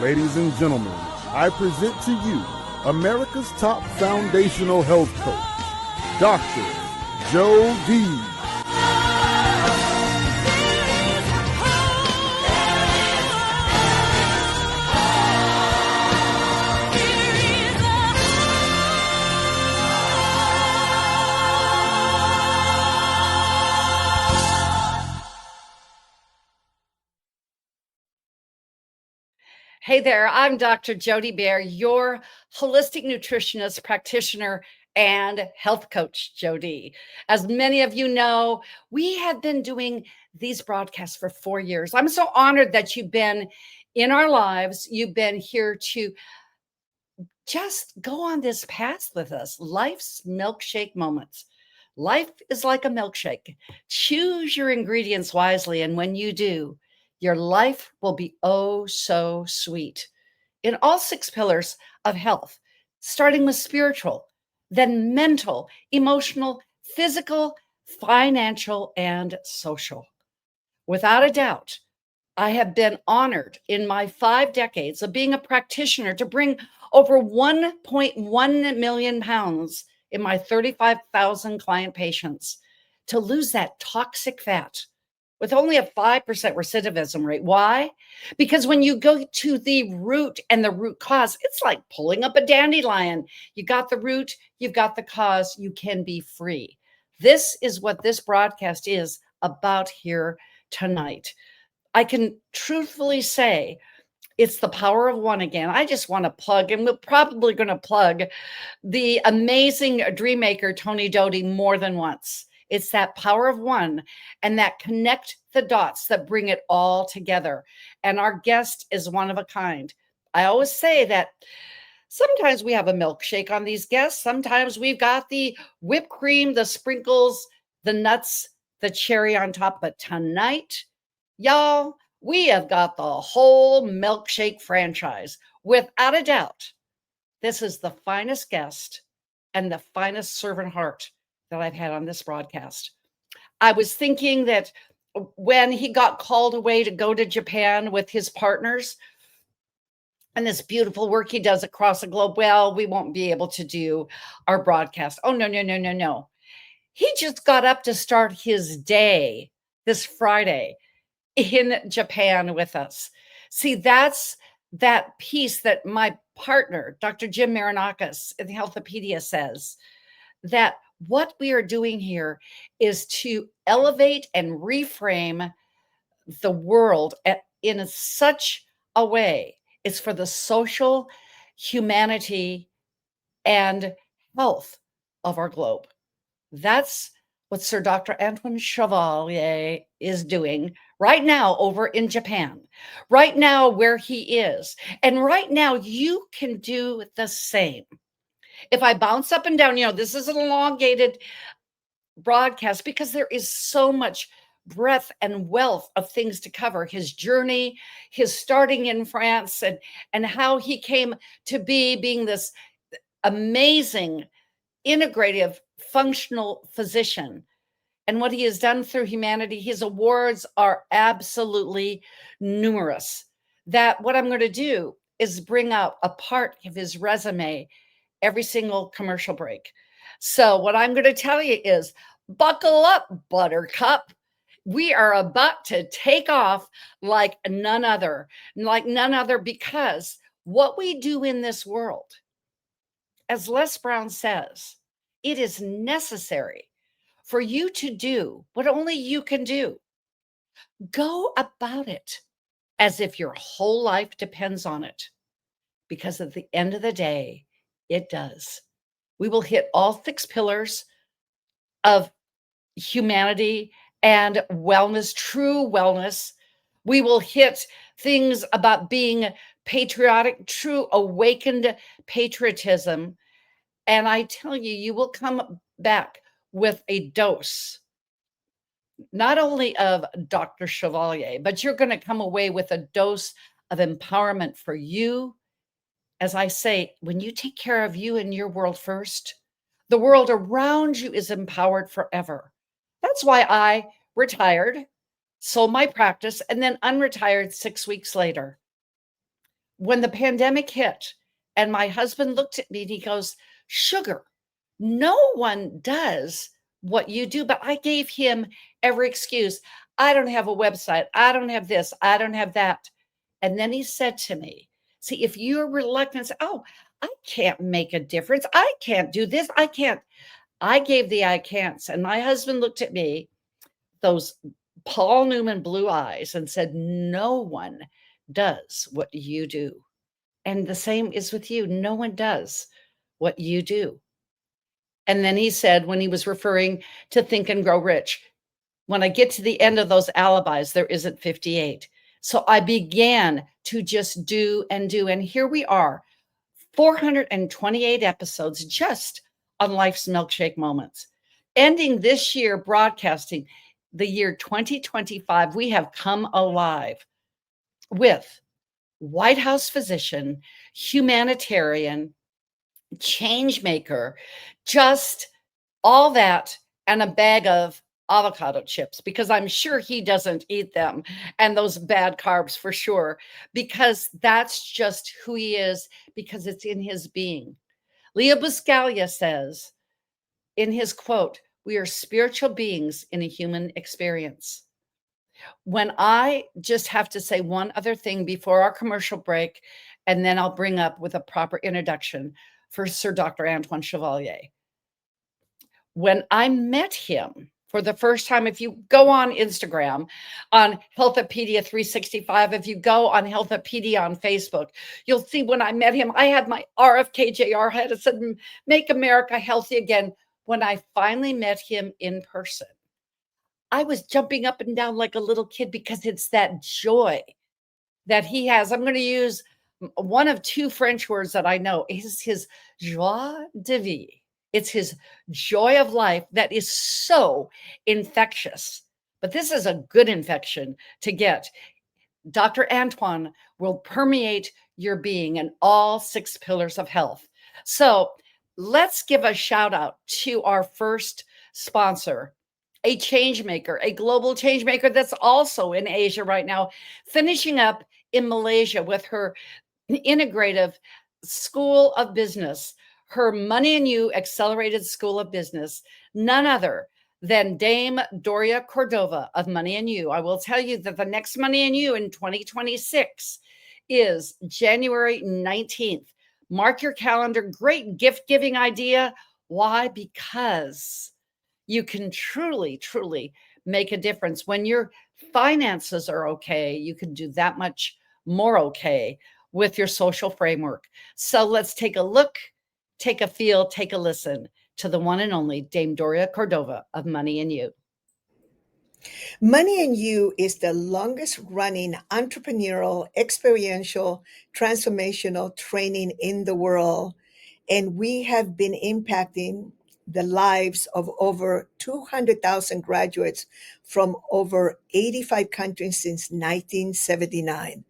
Ladies and gentlemen, I present to you America's top foundational health coach, Dr. Joe Dee. Hey there, I'm Dr. Dee Baer, your holistic nutritionist practitioner and health coach, Jody. As many of you know, we have been doing these broadcasts for 4 years. I'm so honored that you've been in our lives. You've been here to just go on this path with us. Life's milkshake moments. Life is like a milkshake. Choose your ingredients wisely, and when you do, your life will be oh so sweet. In all 6 pillars of health, starting with spiritual, then mental, emotional, physical, financial, and social. Without a doubt, I have been honored in my 5 decades of being a practitioner to bring over 1.1 million pounds in my 35,000 client patients to lose that toxic fat with only a 5% recidivism rate. Why? Because when you go to the root and the root cause, it's like pulling up a dandelion. You got the root, you've got the cause, you can be free. This is what this broadcast is about here tonight. I can truthfully say it's the power of one again. I just want to plug, and we're probably going to plug the amazing dream maker, Tony Doty, more than once. It's that power of one and that connect the dots that bring it all together. And our guest is one of a kind. I always say that sometimes we have a milkshake on these guests. Sometimes we've got the whipped cream, the sprinkles, the nuts, the cherry on top. But tonight, y'all, we have got the whole milkshake franchise. Without a doubt, this is the finest guest and the finest servant heart that I've had on this broadcast. I was thinking that when he got called away to go to Japan with his partners and this beautiful work he does across the globe, well, we won't be able to do our broadcast. Oh, no. He just got up to start his day this Friday in Japan with us. See, that's that piece that my partner, Dr. Jim Marinakis in the Healthopedia says, that what we are doing here is to elevate and reframe the world in such a way. It's for the social, humanity, and health of our globe. That's what Sir Dr. Antoine Chevalier is doing right now over in Japan, right now where he is. And right now, you can do the same. If I bounce up and down, this is an elongated broadcast because there is so much breadth and wealth of things to cover. His journey, his starting in France, and how he came to being this amazing, integrative, functional physician. And what he has done through humanity, his awards are absolutely numerous. That what I'm going to do is bring out a part of his resume every single commercial break. So what I'm going to tell you is buckle up, Buttercup. We are about to take off like none other, because what we do in this world, as Les Brown says, it is necessary for you to do what only you can do. Go about it as if your whole life depends on it, because at the end of the day, it does. We will hit all 6 pillars of humanity and wellness, true wellness. We will hit things about being patriotic, true awakened patriotism. And I tell you, you will come back with a dose, not only of Dr. Chevalier, but you're going to come away with a dose of empowerment for you. As I say, when you take care of you and your world first, the world around you is empowered forever. That's why I retired, sold my practice, and then unretired 6 weeks later. when the pandemic hit and my husband looked at me and he goes, Sugar, no one does what you do. But I gave him every excuse. I don't have a website. I don't have this. I don't have that. And then he said to me, see, if you're reluctant, oh, I can't make a difference. I can't do this. I can't. I gave the I can'ts. And my husband looked at me, those Paul Newman blue eyes, and said, no one does what you do. And the same is with you. No one does what you do. And then he said, when he was referring to Think and Grow Rich, when I get to the end of those alibis, there isn't 58. So I began to just do and do. And here we are, 428 episodes just on Life's Milkshake Moments. Ending this year broadcasting the year 2025, we have come alive with White House physician, humanitarian, change maker, just all that and a bag of avocado chips, because I'm sure he doesn't eat them, and those bad carbs for sure, because that's just who he is, because it's in his being. Leo Buscaglia says in his quote, we are spiritual beings in a human experience. When I just have to say one other thing before our commercial break, and then I'll bring up with a proper introduction for Sir Dr. Antoine Chevalier. When I met him for the first time, if you go on Instagram, on Healthopedia 365, if you go on Healthopedia on Facebook, you'll see when I met him, I had my RFKJR head. It said, Make America Healthy Again. When I finally met him in person, I was jumping up and down like a little kid, because it's that joy that he has. I'm going to use one of two French words that I know. Is his joie de vivre. It's his joy of life that is so infectious. But this is a good infection to get. Dr. Antoine will permeate your being in all 6 pillars of health. So let's give a shout out to our first sponsor, a change maker, a global change maker that's also in Asia right now, finishing up in Malaysia with her integrative school of business, her Money and You Accelerated School of Business, none other than Dame Doria Cordova of Money and You. I will tell you that the next Money and You in 2026 is January 19th. Mark your calendar. Great gift giving idea. Why? Because you can truly, truly make a difference. When your finances are okay, you can do that much more okay with your social framework. So let's take a look, take a feel, take a listen to the one and only Dame Doria Cordova of Money and You. Money and You is the longest running entrepreneurial, experiential, transformational training in the world. And we have been impacting the lives of over 200,000 graduates from over 85 countries since 1979.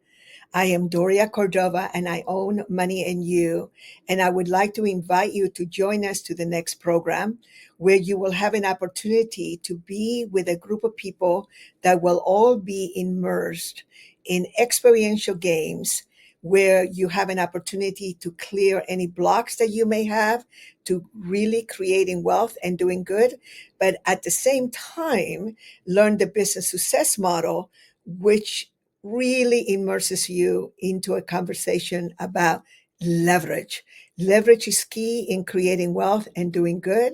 I am Doria Cordova and I own Money and You. And I would like to invite you to join us to the next program, where you will have an opportunity to be with a group of people that will all be immersed in experiential games, where you have an opportunity to clear any blocks that you may have to really creating wealth and doing good. But at the same time, learn the business success model, which really immerses you into a conversation about leverage. Leverage is key in creating wealth and doing good.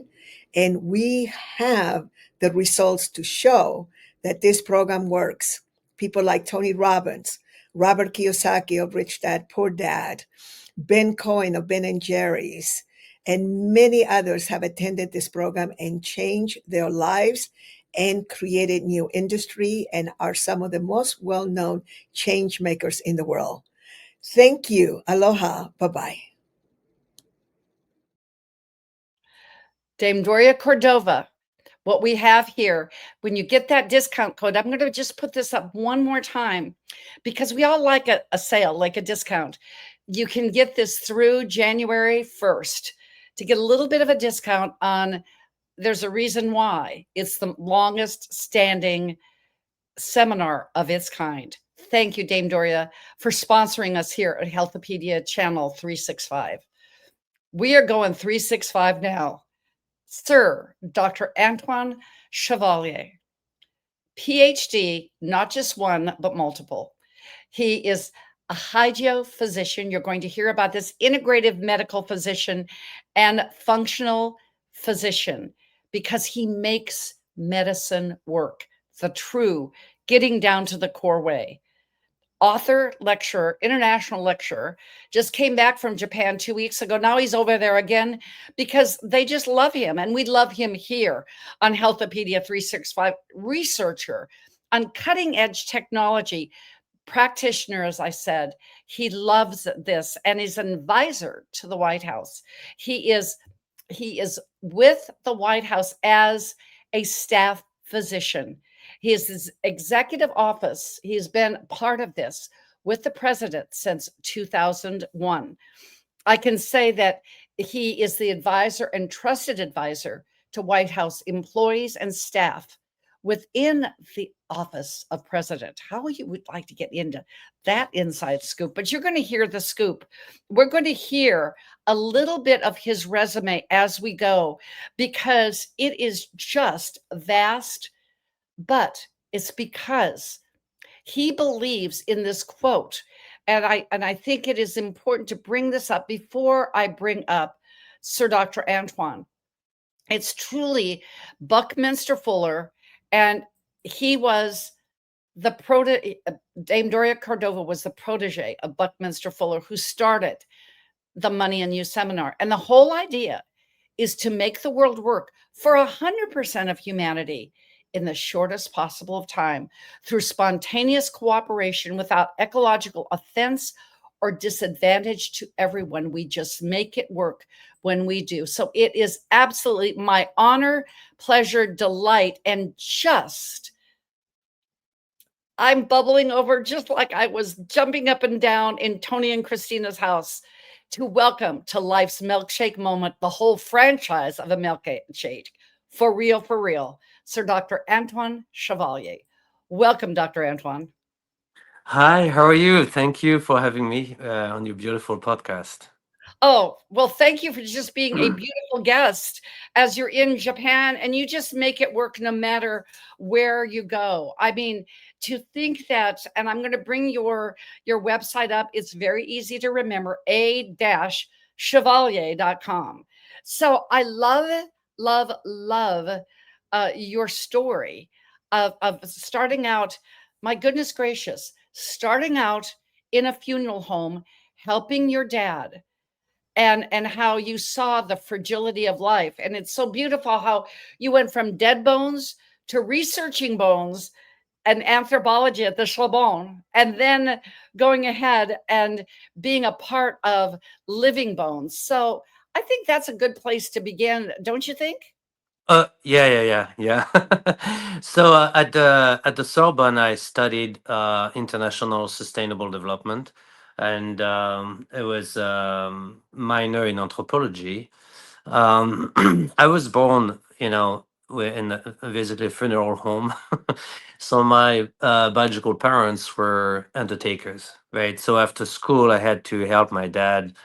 And we have the results to show that this program works. People like Tony Robbins, Robert Kiyosaki of Rich Dad, Poor Dad, Ben Cohen of Ben and Jerry's, and many others have attended this program and changed their lives and created new industry and are some of the most well-known change makers in the world. Thank you. Aloha. Bye-bye. Dame Doria Cordova, what we have here, when you get that discount code, I'm going to just put this up one more time, because we all like a sale, like a discount. You can get this through January 1st to get a little bit of a discount on. There's a reason why. It's the longest standing seminar of its kind. Thank you, Dame Doria, for sponsoring us here at Healthopedia Channel 365. We are going 365 now. Sir Dr. Antoine Chevalier, PhD, not just one, but multiple. He is a hygio physician. You're going to hear about this integrative medical physician and functional physician because he makes medicine work the true, getting down to the core way. Author, lecturer, international lecturer, just came back from Japan 2 weeks ago. Now he's over there again because they just love him. And we love him here on Healthopedia 365, researcher on cutting edge technology, practitioner, as I said. He loves this and is an advisor to the White House. He is with the White House as a staff physician. He is his executive office. He's been part of this with the president since 2001. I can say that he is the advisor and trusted advisor to White House employees and staff within the office of president. How you would like to get into that inside scoop, but you're going to hear the scoop. We're going to hear a little bit of his resume as we go because it is just vast, but it's because he believes in this quote. And I think it is important to bring this up before I bring up Sir Dr. Antoine. It's truly Buckminster Fuller, and he was the Dame Doria Cordova was the protege of Buckminster Fuller, who started the Money and You seminar. And the whole idea is to make the world work for 100% of humanity in the shortest possible of time through spontaneous cooperation without ecological offense or disadvantage to everyone. We just make it work when we do. So it is absolutely my honor, pleasure, delight, and just I'm bubbling over just like I was jumping up and down in Tony and Christina's house to welcome to life's milkshake moment, the whole franchise of a milkshake. For real, Sir Dr. Antoine Chevalier. Welcome, Dr. Antoine. Hi, how are you? Thank you for having me on your beautiful podcast. Oh, well, thank you for just being a beautiful guest as you're in Japan and you just make it work no matter where you go. I mean, to think that, and I'm going to bring your website up. It's very easy to remember, a-chevalier.com. So I love your story of starting out, my goodness gracious, starting out in a funeral home, helping your dad, and how you saw the fragility of life. And it's so beautiful how you went from dead bones to researching bones and anthropology at the Sorbonne, and then going ahead and being a part of living bones. So I think that's a good place to begin, don't you think? Yeah. So at the Sorbonne, I studied international sustainable development, and it was minor in anthropology. I was born, in basically a funeral home. So my biological parents were undertakers, right? So after school, I had to help my dad,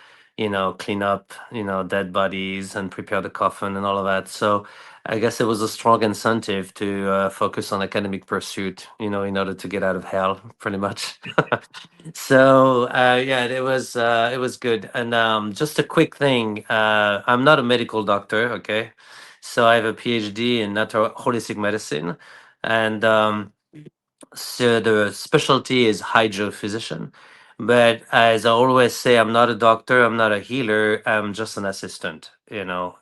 clean up, dead bodies and prepare the coffin and all of that. So I guess it was a strong incentive to focus on academic pursuit, in order to get out of hell, pretty much. So yeah, it was good. And just a quick thing, I'm not a medical doctor, okay? So I have a PhD in natural holistic medicine, and so the specialty is hydrophysician. But as I always say, I'm not a doctor, I'm not a healer, I'm just an assistant. I You're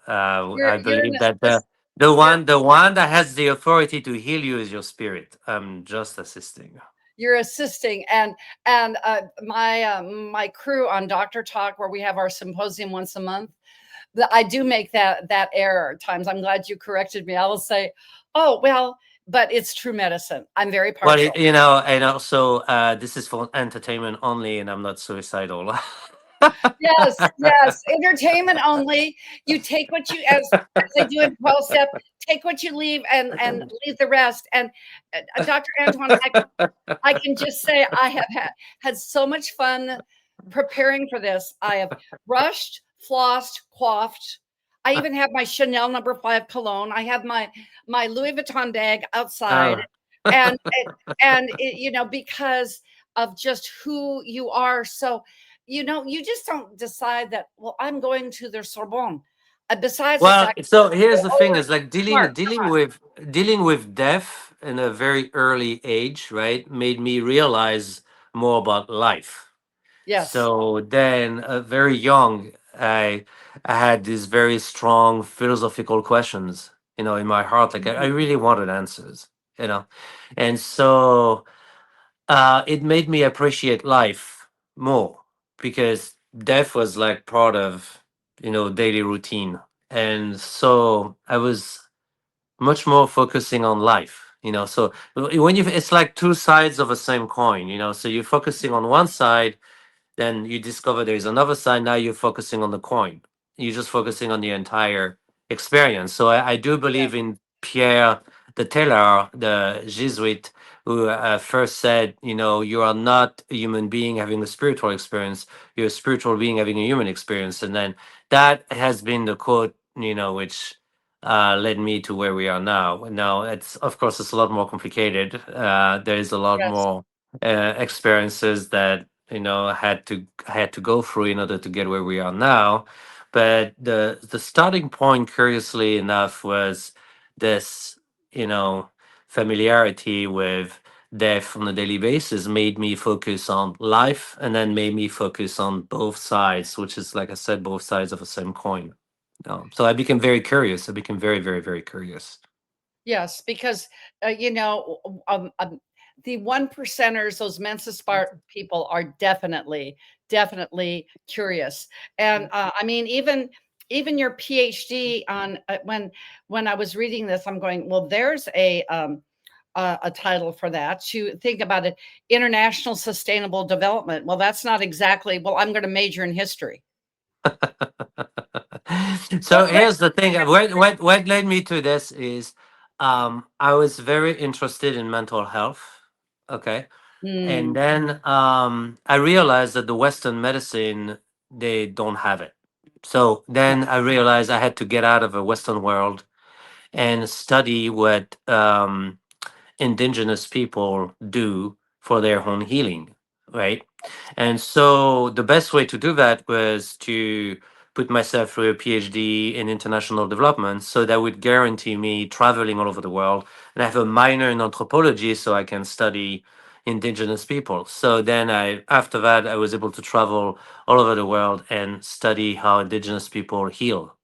an believe that assist, the you're one the one that has the authority to heal you is your spirit. I'm just assisting. you're assisting, and my crew on Doctor Talk, where we have our symposium once a month, I do make that error at times. I'm glad you corrected me. I will say, oh well, but it's true medicine. I'm very Well, partial. and also this is for entertainment only, and I'm not suicidal. Yes, yes. Entertainment only. You take what you as they do in 12 step, take what you leave and leave the rest. And Dr. Antoine, I can just say I have had so much fun preparing for this. I have brushed, flossed, coiffed. I even have my Chanel #5 cologne. I have my Louis Vuitton bag outside, Oh. and because of just who you are. So, you just don't decide that. Well, I'm going to the Sorbonne. Besides the Well, fact, so here's the oh, thing: you're is like smart. dealing with death in a very early age, right? Made me realize more about life. Yes. So then, very young, I had these very strong philosophical questions, in my heart. Like I Mhm. really wanted answers, and so it made me appreciate life more because death was like part of daily routine, and so I was much more focusing on life. So when you, it's like two sides of the same coin. So you're focusing on one side, then you discover there's another side. Now you're focusing on the coin. You're just focusing on the entire experience. So I do Yeah. believe in Pierre the Taylor, the Jesuit, who first said, you are not a human being having a spiritual experience. You're a spiritual being having a human experience. And then that has been the quote, which led me to where we are now. Now, it's of course it's a lot more complicated. There is a lot Yes. more experiences that had to go through in order to get where we are now. But the starting point, curiously enough, was this familiarity with death on a daily basis made me focus on life, and then made me focus on both sides, which is, like I said, both sides of the same coin. So I became very curious. I became very, very, very curious. Yes, because the one percenters, those Mensa Spark people, are definitely curious. And I mean, even your PhD on when I was reading this, I'm going, well, there's a title for that. To think about it, international sustainable development. Well, that's not exactly. Well, I'm going to major in history. So here's the thing. What led me to this is I was very interested in mental health. Okay. And Mm, then I realized that the Western medicine, they don't have it. So yeah, then I realized I had to get out of the Western world and study what indigenous people do for their own healing, right? And so the best way to do that was to put myself through a PhD in international development, so that would guarantee me traveling all over the world. And I have a minor in anthropology, so I can study indigenous people. So then after that, I was able to travel all over the world and study how indigenous people heal.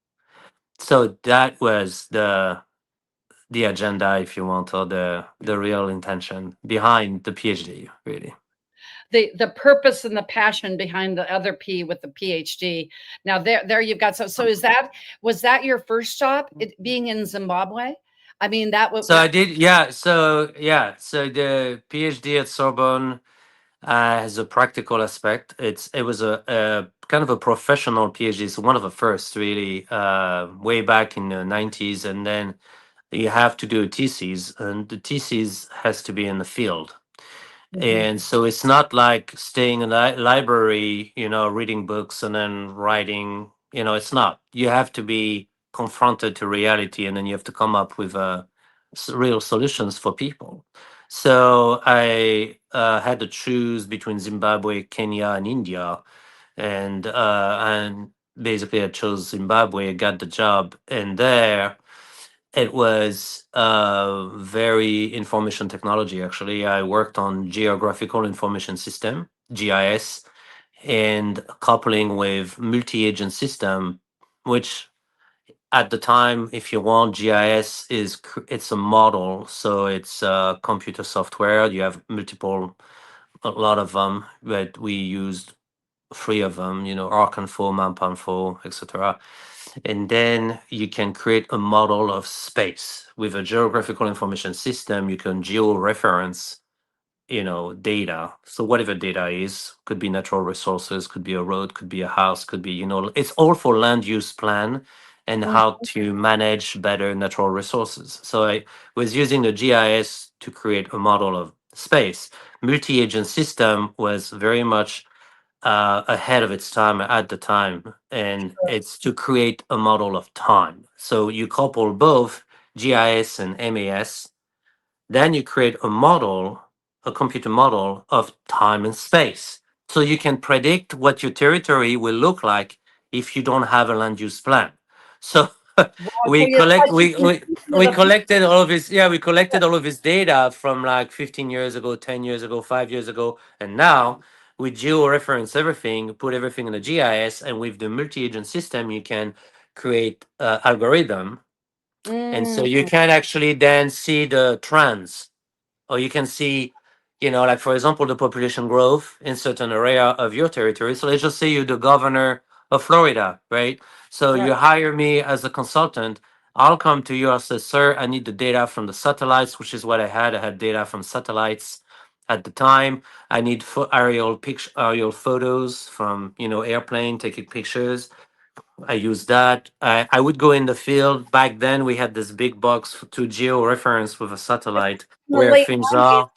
So that was the agenda, if you want, or the real intention behind the PhD, really. the purpose and the passion behind the other P with the PhD. Now there you've got so was that your first stop, being in Zimbabwe? I mean that would So I did, yeah. So the PhD at Sorbonne has a practical aspect. It was a kind of a professional PhD. It's one of the first, really, way back in the 90s, and then you have to do a thesis, and the thesis has to be in the field. Mhm. And so it's not like staying in a library, reading books and then writing. It's not. You have to be confronted to reality, and then you have to come up with real solutions for people. So I had to choose between Zimbabwe, Kenya, and India, and basically I chose Zimbabwe. Got the job, and there it was very information technology. Actually, I worked on geographical information system (GIS) and coupling with multi-agent system, which at the time, if you want, GIS it's a model, so it's computer software. You have a lot of them, but we used three of them. Arc-Info, MapInfo, etc. And then you can create a model of space with a geographical information system. You can geo-reference data. So whatever data is, could be natural resources, could be a road, could be a house, could be, it's all for land use plan and Mm. how to manage better natural resources. So I was using the GIS to create a model of space. Multi-agent system was very much ahead of its time at the time, and it's to create a model of time. So you couple both GIS and MAS, then you create a model, a computer model of time and space. So you can predict what your territory will look like if you don't have a land use plan. So Wow, so we it's collect like you we, can we see into we the future. collected all of his, yeah, we collected all of his data from like 15 years ago, 10 years ago, 5 years ago, and now we georeference everything, put everything in the GIS, and with the multi-agent system you can create algorithm, and so Mm, you can actually then see the trends, or you can see, like for example, the population growth in certain area of your territory. So let's just say you're the governor of Florida, right? So right. you hire me as a consultant. I'll come to you. I say, sir, I need the data from the satellites, which is what I had. I had data from satellites at the time. I need aerial photos from airplane taking pictures. I use that. I would go in the field. Back then, we had this big box to geo reference with a This satellite is in the where late things 90s. are.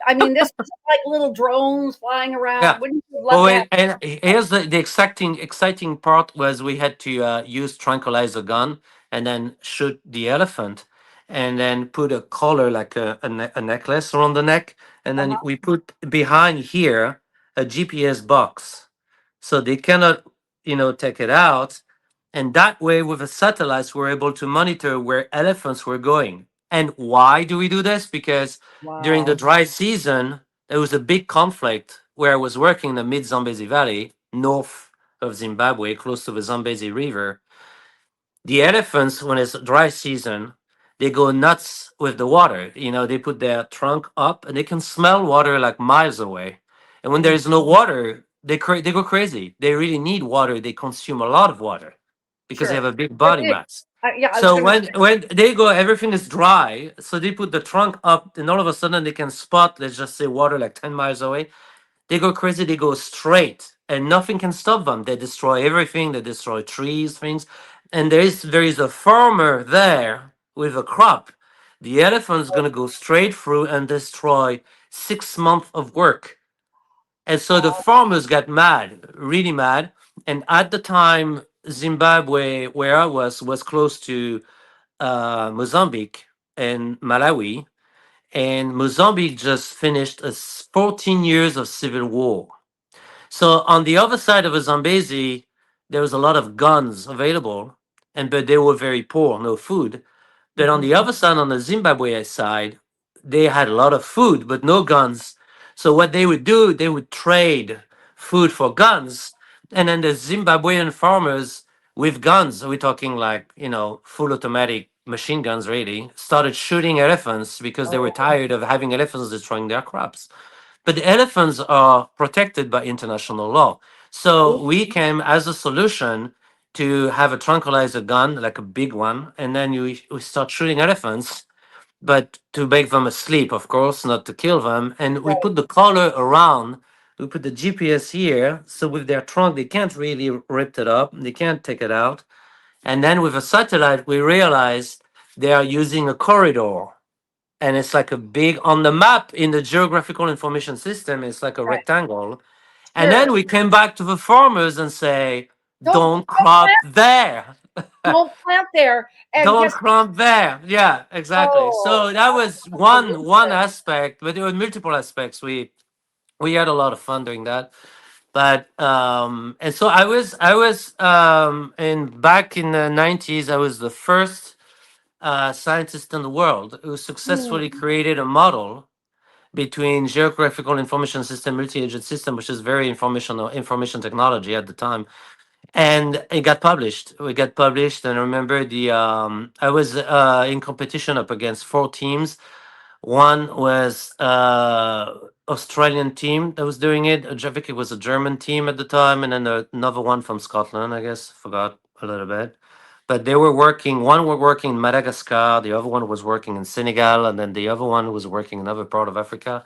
I mean, this is like little drones flying Yeah. around. Wouldn't you love Oh, to have and here's the exciting part was we had to use tranquilizer gun and then shoot the elephant, and then put a collar like a necklace around the neck, and then uh-huh. we put behind here a GPS box, so they cannot take it out, and that way with the satellites we're able to monitor where elephants were going. And why do we do this? Because during the Wow. dry season there was a big conflict where I was working in the mid Zambezi Valley, north of Zimbabwe, close to the Zambezi River. The elephants, when it's dry season, they go nuts with the water. They put their trunk up and they can smell water like miles away. And when there Mm, is no water, they go crazy. They really need water. They consume a lot of water because they have sure. a big But body mass. yeah, I was So gonna when they go, everything is dry. So they put the trunk up, and all of a sudden they can spot, let's just say, water like 10 miles away. They go crazy, they go straight, and nothing can stop them. They destroy everything, they destroy trees, things. And there is a farmer there with a crop. The elephant's gonna go straight through and destroy 6 months of work. And so the farmers got mad, really mad. And at the time, Zimbabwe, where I was close to Mozambique and Malawi. And Mozambique just finished 14 years of civil war. So on the other side of the Zambezi, there was a lot of guns available, but they were very poor, no food. But on Mhm. the other side, on the Zimbabwe side, they had a lot of food, but no guns. So what they would do, they would trade food for guns. And then the Zimbabwean farmers with guns, we're talking like, full automatic machine guns really, started shooting elephants because they were Oh, tired of having elephants destroying their crops. But the elephants are protected by international law. oh, So we came as a solution to have a tranquilizer gun, like a big one, and then we start shooting elephants, but to make them asleep, of course, not to kill them. And we right. put the collar around, we put the GPS here, so with their trunk, they can't really rip it up, they can't take it out. And then with a satellite, we realized they are using a corridor, and it's like a big on the map in the geographical information system, it's like a Right. rectangle. And then Sure. we came back to the farmers and say, Don't don't crop there. don't plant there. And Don't guess crop there. Yeah, exactly. oh, So that was that's one solution. aspect, but there were multiple aspects. We had a lot of fun doing that. But and so I was in back in the 90s, I was the first scientist in the world who Hmm. successfully created a model between geographical information system, multi-agent system, which is very information technology at the time, and it got published. We got published, and I remember I was in competition up against four teams. One was Australian team that was doing it. I think it was a German team at the time, and then another one from Scotland. I guess forgot a little bit, but they were working. One were working in Madagascar, the other one was working in Senegal, and then the other one was working in another part of Africa.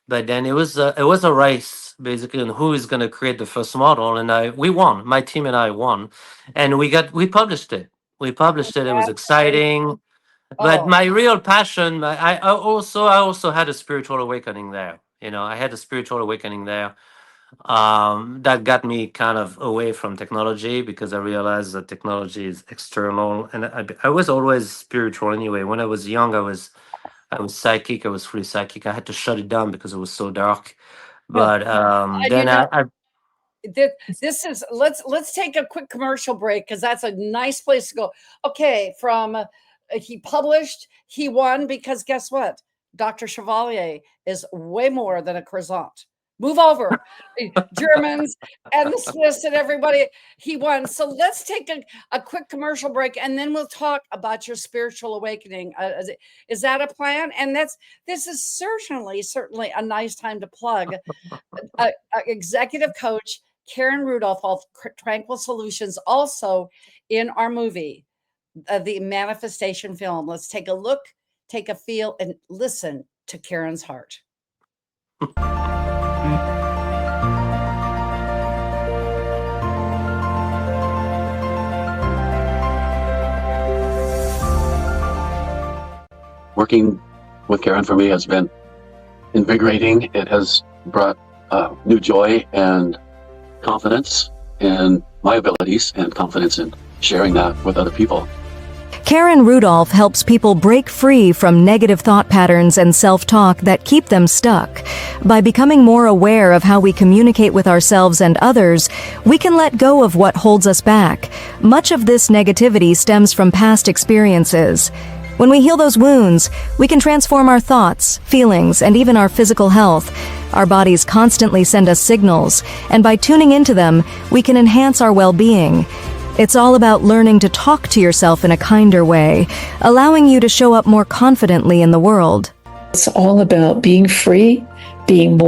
But then it was a race basically on who is going to create the first model, and we won. My team and I won, and we published it. We published it. It was exciting. But Oh, my real passion, I also had a spiritual awakening there. I had a spiritual awakening there, that got me kind of away from technology because I realized that technology is external, and I was always spiritual anyway. When I was young, I was psychic. I was fully psychic. I had to shut it down because it was so dark. But and then I this is let's take a quick commercial break because that's a nice place to go. Okay, from he published, he won because guess what? Dr. Chevalier is way more than a croissant. Move over, Germans and the Swiss and everybody. He won. So let's take a quick commercial break and then we'll talk about your spiritual awakening. Is that a plan? And this is certainly a nice time to plug executive coach Karen Rudolph of Tranquil Solutions, also in our movie, the manifestation film. Let's take a look, take a feel, and listen to Karen's heart. Working with Karen for me has been invigorating. It has brought new joy and confidence in my abilities and confidence in sharing that with other people. Karen Rudolph helps people break free from negative thought patterns and self-talk that keep them stuck. By becoming more aware of how we communicate with ourselves and others, we can let go of what holds us back. Much of this negativity stems from past experiences. When we heal those wounds, we can transform our thoughts, feelings, and even our physical health. Our bodies constantly send us signals, and by tuning into them, we can enhance our well-being. It's all about learning to talk to yourself in a kinder way, allowing you to show up more confidently in the world. It's all about being free, being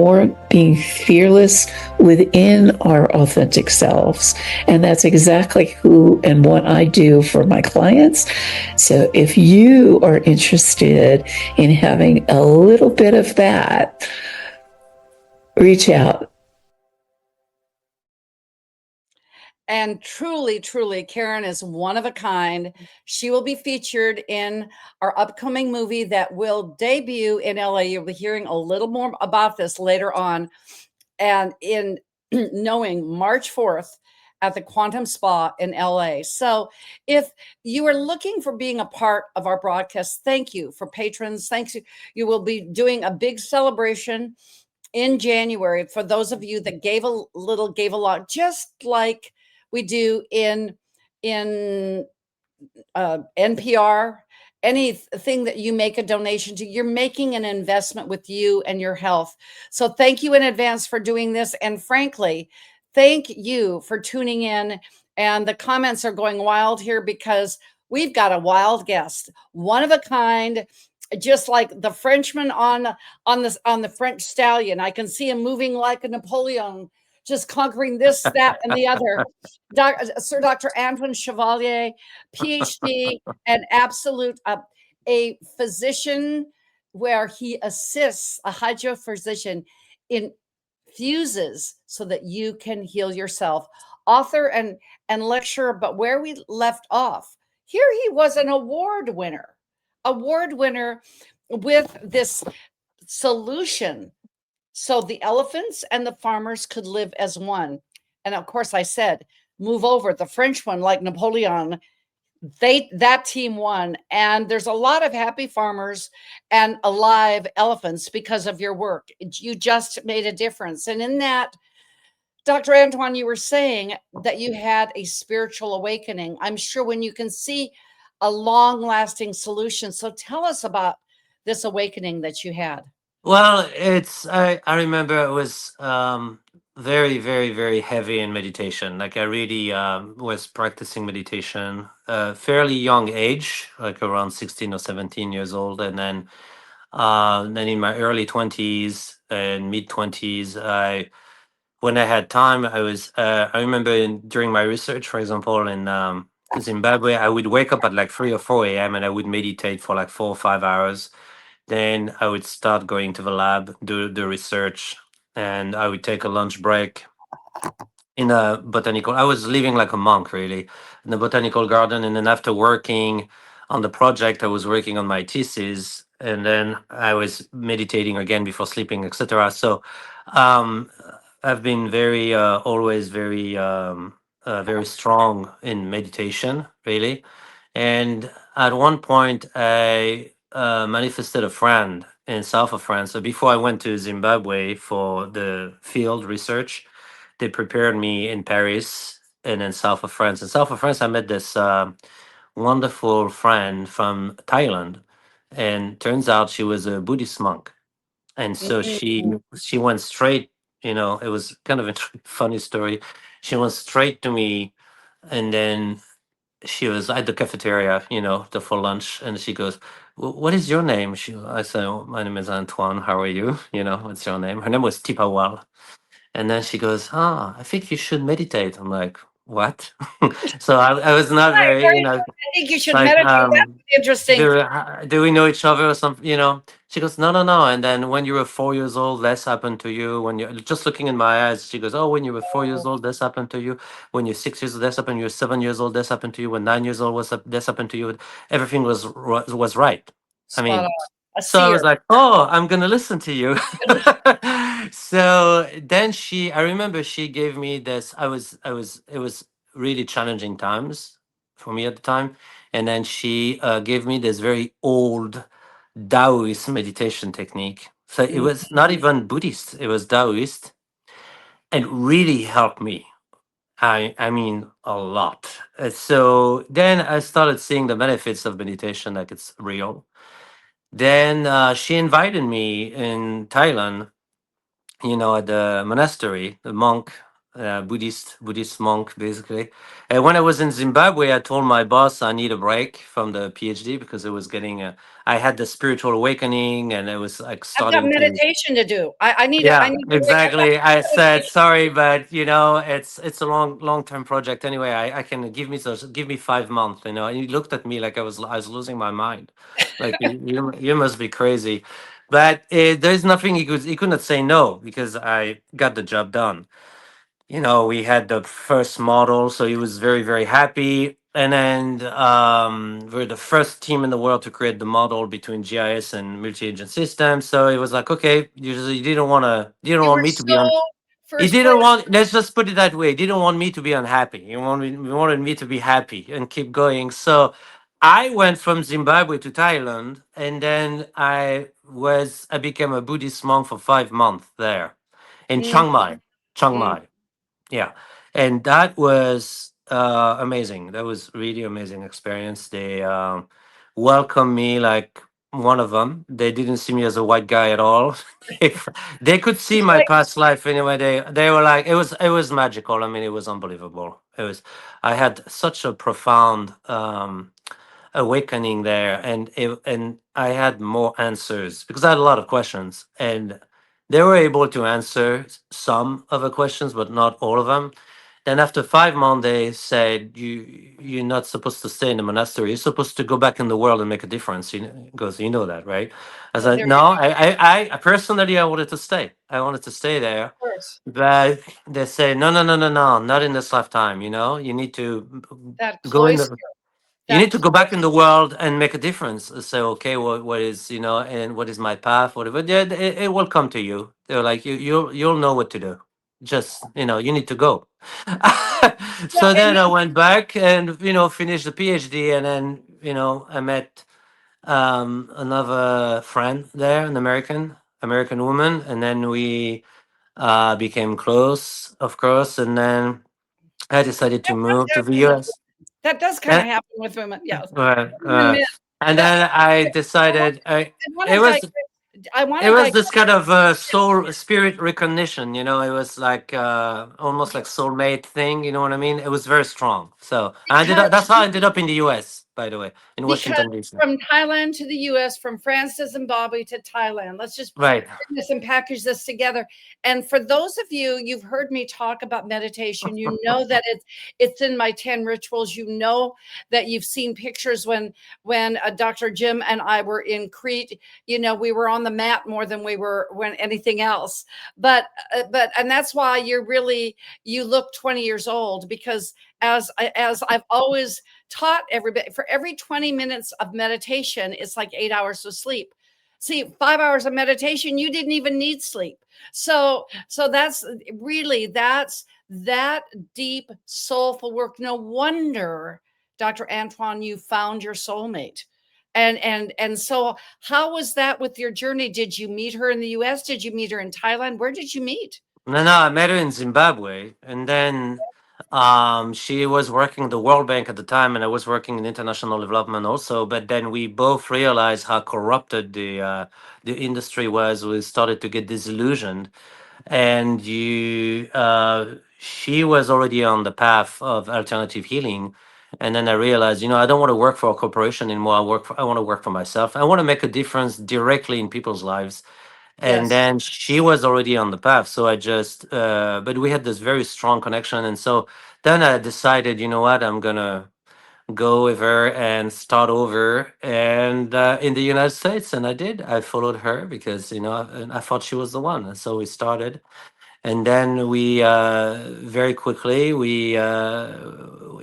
fearless within our authentic selves. And that's exactly who and what I do for my clients. So if you are interested in having a little bit of that, reach out. And truly, Karen is one of a kind. She will be featured in our upcoming movie that will debut in LA. You'll be hearing a little more about this later on. And in knowing March 4th at the Quantum Spa in LA. So if you are looking for being a part of our broadcast, thank you for patrons. Thanks. You will be doing a big celebration in January for those of you that gave a little, gave a lot, just like we do in NPR. Anything that you make a donation to, you're making an investment with you and your health. So thank you in advance for doing this. And frankly, thank you for tuning in. And the comments are going wild here because we've got a wild guest, one of a kind, just like the Frenchman on the French stallion. I can see him moving like a Napoleon, just conquering this, that, and the other. Sir Dr. Antoine Chevalier, PhD, and absolute a physician where he assists a hydro physician infuses so that you can heal yourself. Author and lecturer, but where we left off, here he was an award winner with this solution. So the elephants and the farmers could live as one. And of course, I said, move over. The French one, like Napoleon, that team won. And there's a lot of happy farmers and alive elephants because of your work. You just made a difference. And in that, Dr. Antoine, you were saying that you had a spiritual awakening. I'm sure when you can see a long-lasting solution. So tell us about this awakening that you had. Well, I remember it was very, very, very heavy in meditation. Like I really was practicing meditation fairly young age, like around 16 or 17 years old. And then in my early 20s and mid 20s, when I had time, I remember during my research, for example, in Zimbabwe, I would wake up at like 3 or 4 a.m. and I would meditate for like 4 or 5 hours. Then I would start going to the lab, do the research, and I would take a lunch break in a botanical. I was living like a monk, really, in the botanical garden. And then after working on the project, I was working on my thesis, and then I was meditating again before sleeping, etc. So um, I've been very, always very strong in meditation, really. And at one point, I manifested a friend in south of France. So before I went to Zimbabwe for the field research, they prepared me in Paris and in south of France. In south of France, I met this wonderful friend from Thailand, and turns out she was a Buddhist monk. And so she went straight. It was kind of a funny story. She went straight to me, and then she was at the cafeteria, for lunch, and she goes, What is your name?" I said, "Oh, my name is Antoine. How are you? What's your name?" Her name was Tipawal. And then she goes, I think you should meditate. I'm like, what? So I was not very, I think you should like, meditate. That's interesting. do we know each other or something? She goes, no, no, no. And then when you were 4 years old, this happened to you. When you're just looking in my eyes, she goes, oh, when you were 4 years old, this happened to you. When you're 6 years old, this happened. You're 7 years old, this happened to you. When 9 years old, this happened to you. Everything was right. I Spot mean, on. A so I was seer. like, oh, I'm going to listen to you. So then I remember she gave me this. It was really challenging times for me at the time. And then she gave me this very old Taoist meditation technique. So it was not even Buddhist, it was Taoist, and really helped me. I mean, a lot. So then I started seeing the benefits of meditation, like it's real. Then she invited me in Thailand, at the monastery, the monk, Buddhist monk, basically. And when I was in Zimbabwe, I told my boss I need a break from the PhD because it was getting. I had the spiritual awakening, and it was like I've got starting to. meditation to do. I need to. I Yeah, need to wake up. exactly. I said sorry, but it's a long term project anyway. I can give me 5 months. And he looked at me like I was losing my mind, like you must be crazy. But there's nothing he could not say no because I got the job done. We had the first model, so he was very, very happy. And then we're the first team in the world to create the model between GIS and multi-agent systems. So it was like, okay, you didn't You want were me to be so he first didn't place. want, let's just put it that way. He didn't want me to be unhappy. He wanted me to be happy and keep going. So I went from Zimbabwe to Thailand, and then I became a Buddhist monk for 5 months there in Mm, Chiang Mai. Chiang mm. Mai. Yeah, and that was amazing. That was really amazing experience. They welcomed me like one of them. They didn't see me as a white guy at all. If they could see It's my like past life anyway, they were like, it was magical. I mean, it was unbelievable. I had such a profound awakening there, and I had more answers because I had a lot of questions, and they were able to answer some of the questions, but not all of them. Then after 5 months, they said, you're not supposed to stay in the monastery. You're supposed to go back in the world and make a difference. Because you know that, right? I well, said, there you no, I personally I wanted to stay. I wanted to stay there. go. First. But they say, no, no, no, no, no, not in this lifetime. You need to That go in cloister. the you That need to go back in cloister. the world and make a difference. Say, okay, what is, and what is my path, whatever. Yeah, it will come to you. They're like, you'll know what to do. Just, you need to go. Well, So and then I went back and, finished the PhD, and then, I met another friend there, an American woman, and then we became close, of course, and then I decided to that does move to the happen with US. that does kind of happen with women. Yes. Right, Women, men. and But then I okay, I want decided I want it to was I want it to was digress. this kind of soul spirit recognition. It was like almost like soulmate thing. You know what I mean? It was very strong. So I ended Because up. That's how I ended up in the U.S. by the way, in Because Washington, D.C. from Thailand to the US, from France to Zimbabwe to Thailand. Let's just Right. bring this and package this together. And for those of you, you've heard me talk about meditation. You know that it's in my 10 rituals. You know that you've seen pictures when Dr. Jim and I were in Crete. You know, we were on the mat more than we were when anything else. But and that's why you look 20 years old, because as I've always taught everybody, for every 20 minutes of meditation, it's like 8 hours of sleep. See, 5 hours of meditation, you didn't even need sleep. So that's that deep, soulful work. No wonder, Dr. Antoine, you found your soulmate. And so how was that with your journey? Did you meet her in the US? Did you meet her in Thailand? Where did you meet? No, I met her in Zimbabwe, and then she was working at the World Bank at the time, and I was working in international development also. But then we both realized how corrupted the industry was. We started to get disillusioned, and she was already on the path of alternative healing. And then I realized, I don't want to work for a corporation anymore. I want to work for myself. I want to make a difference directly in people's lives. And Yes. then she was already on the path, so I just but we had this very strong connection. And so then I decided, you know what, I'm gonna go with her and start over, and in the United States. And I followed her because and I thought she was the one, and so we started. And then we very quickly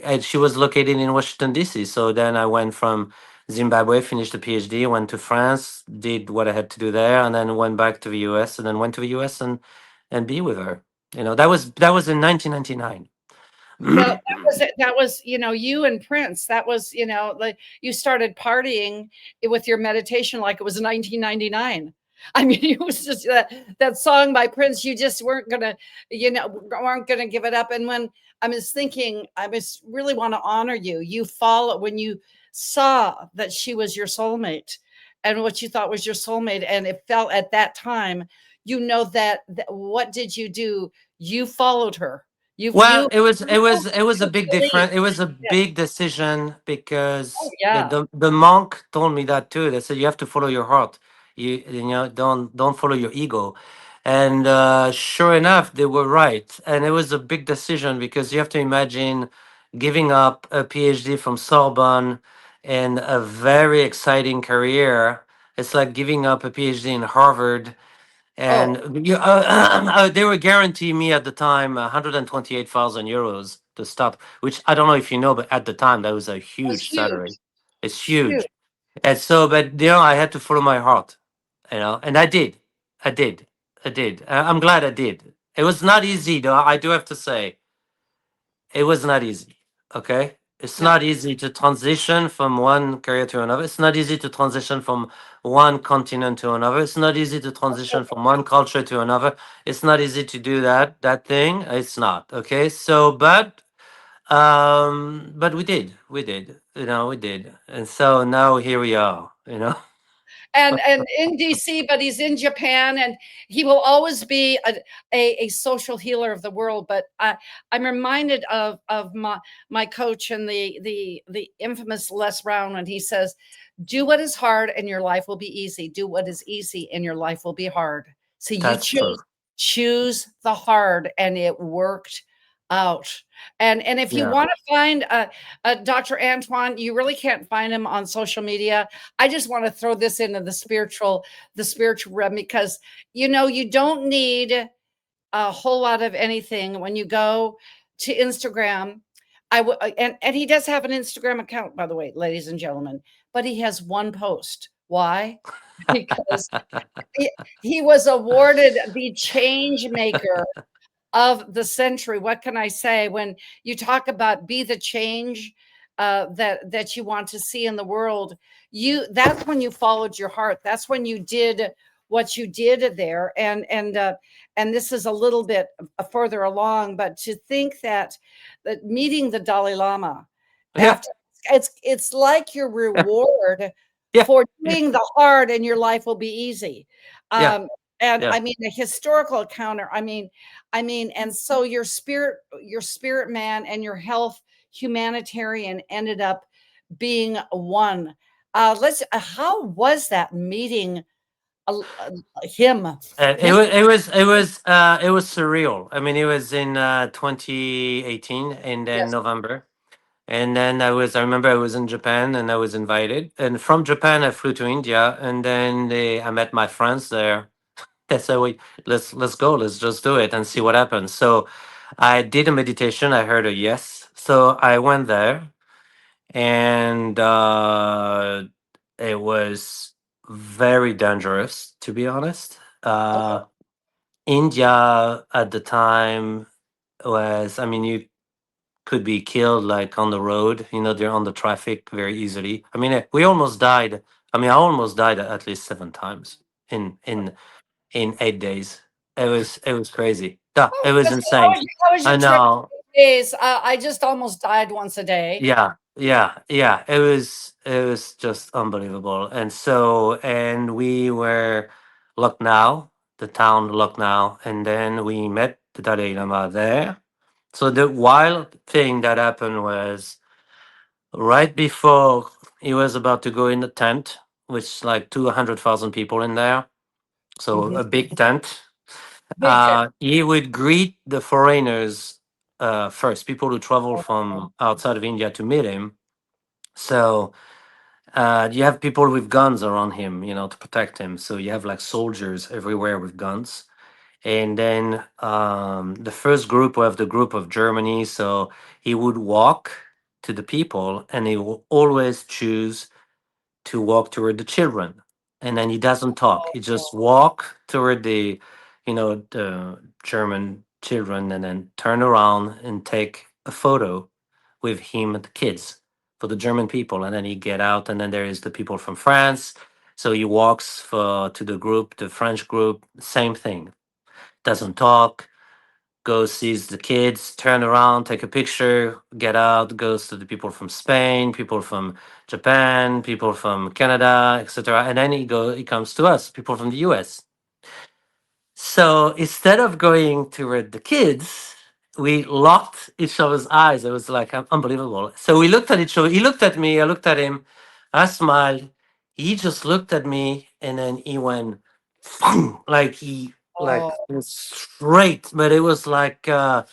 and she was located in Washington, D.C. So then I went from Zimbabwe, finished the PhD, went to France, did what I had to do there, and then went back to the US, and then went to the US and be with her. That was in 1999. Well, that was, you and Prince. That was, like you started partying with your meditation like it was 1999. I mean, it was just that song by Prince. You just weren't gonna give it up. And when I was thinking, I really want to honor you. You follow when you saw that she was your soulmate, and what you thought was your soulmate, and it felt at that time. That what did you do? You followed her. Well, You it was a big believe. difference. It was a Yeah. big decision Oh, because yeah. the monk told me that too. They said you have to follow your heart. Don't follow your ego. And sure enough, they were right. And it was a big decision because you have to imagine giving up a PhD from Sorbonne and a very exciting career. It's like giving up a PhD in Harvard, Oh, and they were guaranteeing me at the time 128,000 euros to start, which I don't know if you know, but at the time that was a that's huge huge. salary. It's Huge. huge. And so, but I had to follow my heart, and I did. I did. I did. I'm glad I did. It was not easy, though. I do have to say, it was not easy. Okay. It's No. not easy to transition from one career to another. It's not easy to transition from one continent to another. It's not easy to transition from one culture to another. It's not easy to do that thing. It's not. Okay. So, but we did. And so now here we are. And in DC, but he's in Japan, and he will always be a social healer of the world. But I'm reminded of my coach and the infamous Les Brown when he says, "Do what is hard, and your life will be easy. Do what is easy, and your life will be hard." So you That's true. choose the hard, and it worked out. And if you Yeah. want to find Dr. Antoine, you really can't find him on social media. I just want to throw this into the spiritual realm, because you don't need a whole lot of anything when you go to Instagram. And he does have an Instagram account, by the way, ladies and gentlemen, but he has one post. Why? Because he was awarded the change maker of the century. What can I say? When you talk about be the change that you want to see in the world, that's when you followed your heart. That's when you did what you did there. And this is a little bit further along, but to think that meeting the Dalai Lama Yeah. after, it's like your reward Yeah. for Yeah. doing the hard, and your life will be easy. Yeah. And Yeah. I mean, the historical encounter, and so your spirit man and your health humanitarian ended up being one. How was that meeting him? It was surreal. I mean, it was in 2018 and then Yes. November. And then I remember I was in Japan and I was invited. And from Japan, I flew to India and then I met my friends there. They said, "Wait, let's go, let's just do it and see what happens." So I did a meditation. I heard a yes. So I went there and it was very dangerous, to be honest. India at the time was, I mean, you could be killed like on the road, they're on the traffic very easily. I mean, we almost died. I mean, I almost died at least 7 times in 8 days. It was crazy. Yeah, Oh, it was insane. how was your I trip? know. Days. I just almost died once a day. Yeah, yeah, yeah. It was just unbelievable. And we were Lucknow, the town Lucknow, and then we met the Dalai Lama there. So the wild thing that happened was right before he was about to go in the tent, which like 200,000 people in there. So Mhm. a big tent. Big tent. He would greet the foreigners first, people who travel Oh, from outside of India to meet him. So you have people with guns around him, to protect him. So you have like soldiers everywhere with guns. And then the first group was the group of Germany. So he would walk to the people and he will always choose to walk toward the children. And then he doesn't talk. He just walk toward the German children and then turn around and take a photo with him and the kids for the German people. And then he get out and then there is the people from France. So he walks to the group, the French group, same thing. Doesn't talk, goes, sees the kids, turn around, take a picture, get out, goes to the people from Spain, people from Japan, people from Canada, etc. And then he comes to us, people from the US. So instead of going toward the kids, we locked each other's eyes. It was like unbelievable. So we looked at each other. He looked at me, I looked at him, I smiled. He just looked at me and then he went like oh, went straight, but it was like uh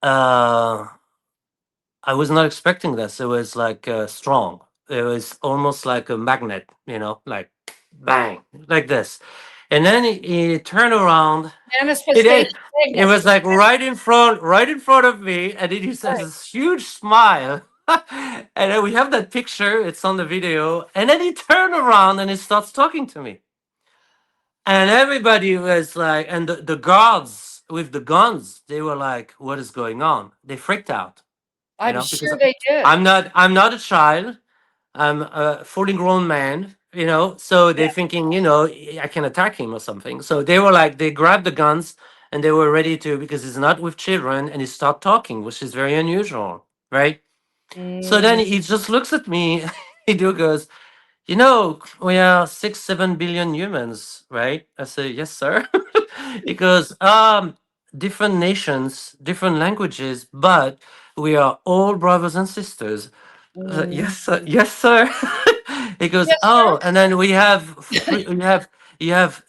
I was not expecting this. It was like strong. It was almost like a magnet, like bang, like this. And then he turned around. It manifestation is. It magnet. was like right in front of me, and it has Right. this huge smile. And then we have that picture. It's on the video. And then he turned around and he starts talking to me. And everybody was like, and the guards with the guns, they were like, "What is going on?" They freaked out, I'm because sure they did. I'm not a child. I'm a fully grown man, so they're thinking, I can attack him or something. So they were like, they grabbed the guns and they were ready to, because he's not with children and he stopped talking, which is very unusual, right? So then Mm, he just looks at me, he do goes, we are 6-7 billion humans, right? I say, yes, sir. He goes, different nations, different languages, but we are all brothers and sisters. mm. Yes, sir. Yes, sir. He goes, Yes, oh, and then we have three. You have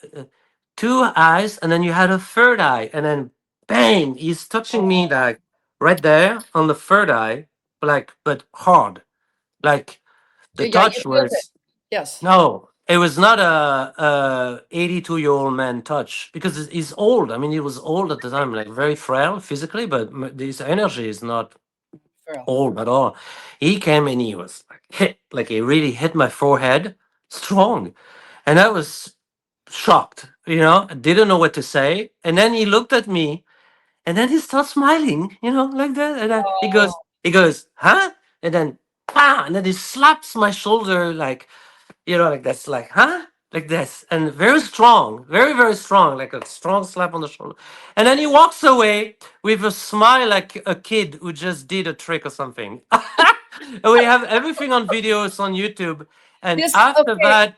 two eyes, and then you had a third eye, and then bang, he's touching me like right there on the third eye, like but hard, like the yeah, you touch feel it. was Yes. no. It was not a 82-year-old man touch because he's old. I mean, he was old at the time, like very frail physically, but this energy is not Girl. old at all. He came and he was like hit, like he really hit my forehead strong. And I was shocked, I didn't know what to say. And then he looked at me and then he starts smiling, like that. And then Oh, he goes, huh? And then, ah, and then he slaps my shoulder like that's like, huh? Like this. And very strong, very, very strong, like a strong slap on the shoulder. And then he walks away with a smile like a kid who just did a trick or something. And we have everything on videos on YouTube. And this after okay. that,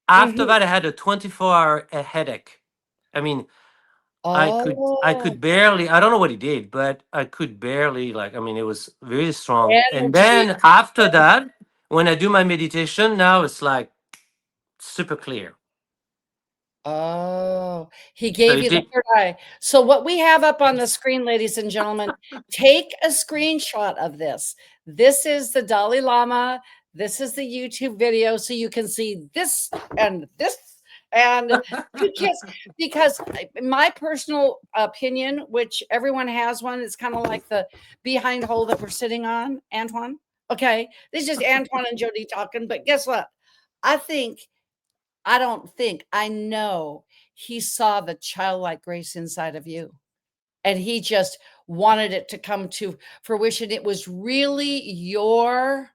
Mhm. I had a 24-hour headache. I mean, I could Oh, barely, I don't know what he did, but I could barely, like, I mean, it was very strong. And energy. then after that, When I do my meditation now, it's like super clear. Oh, he So gave it you the did. third eye. So what we have up on the screen, ladies and gentlemen, take a screenshot of this. This is the Dalai Lama. This is the YouTube video, so you can see this and this and because in my personal opinion, which everyone has one, it's kind of like the behind hole that we're sitting on, Antoine. Okay, this is just Antoine and Jody talking, but guess what? I know he saw the childlike grace inside of you and he just wanted it to come to fruition. It was really your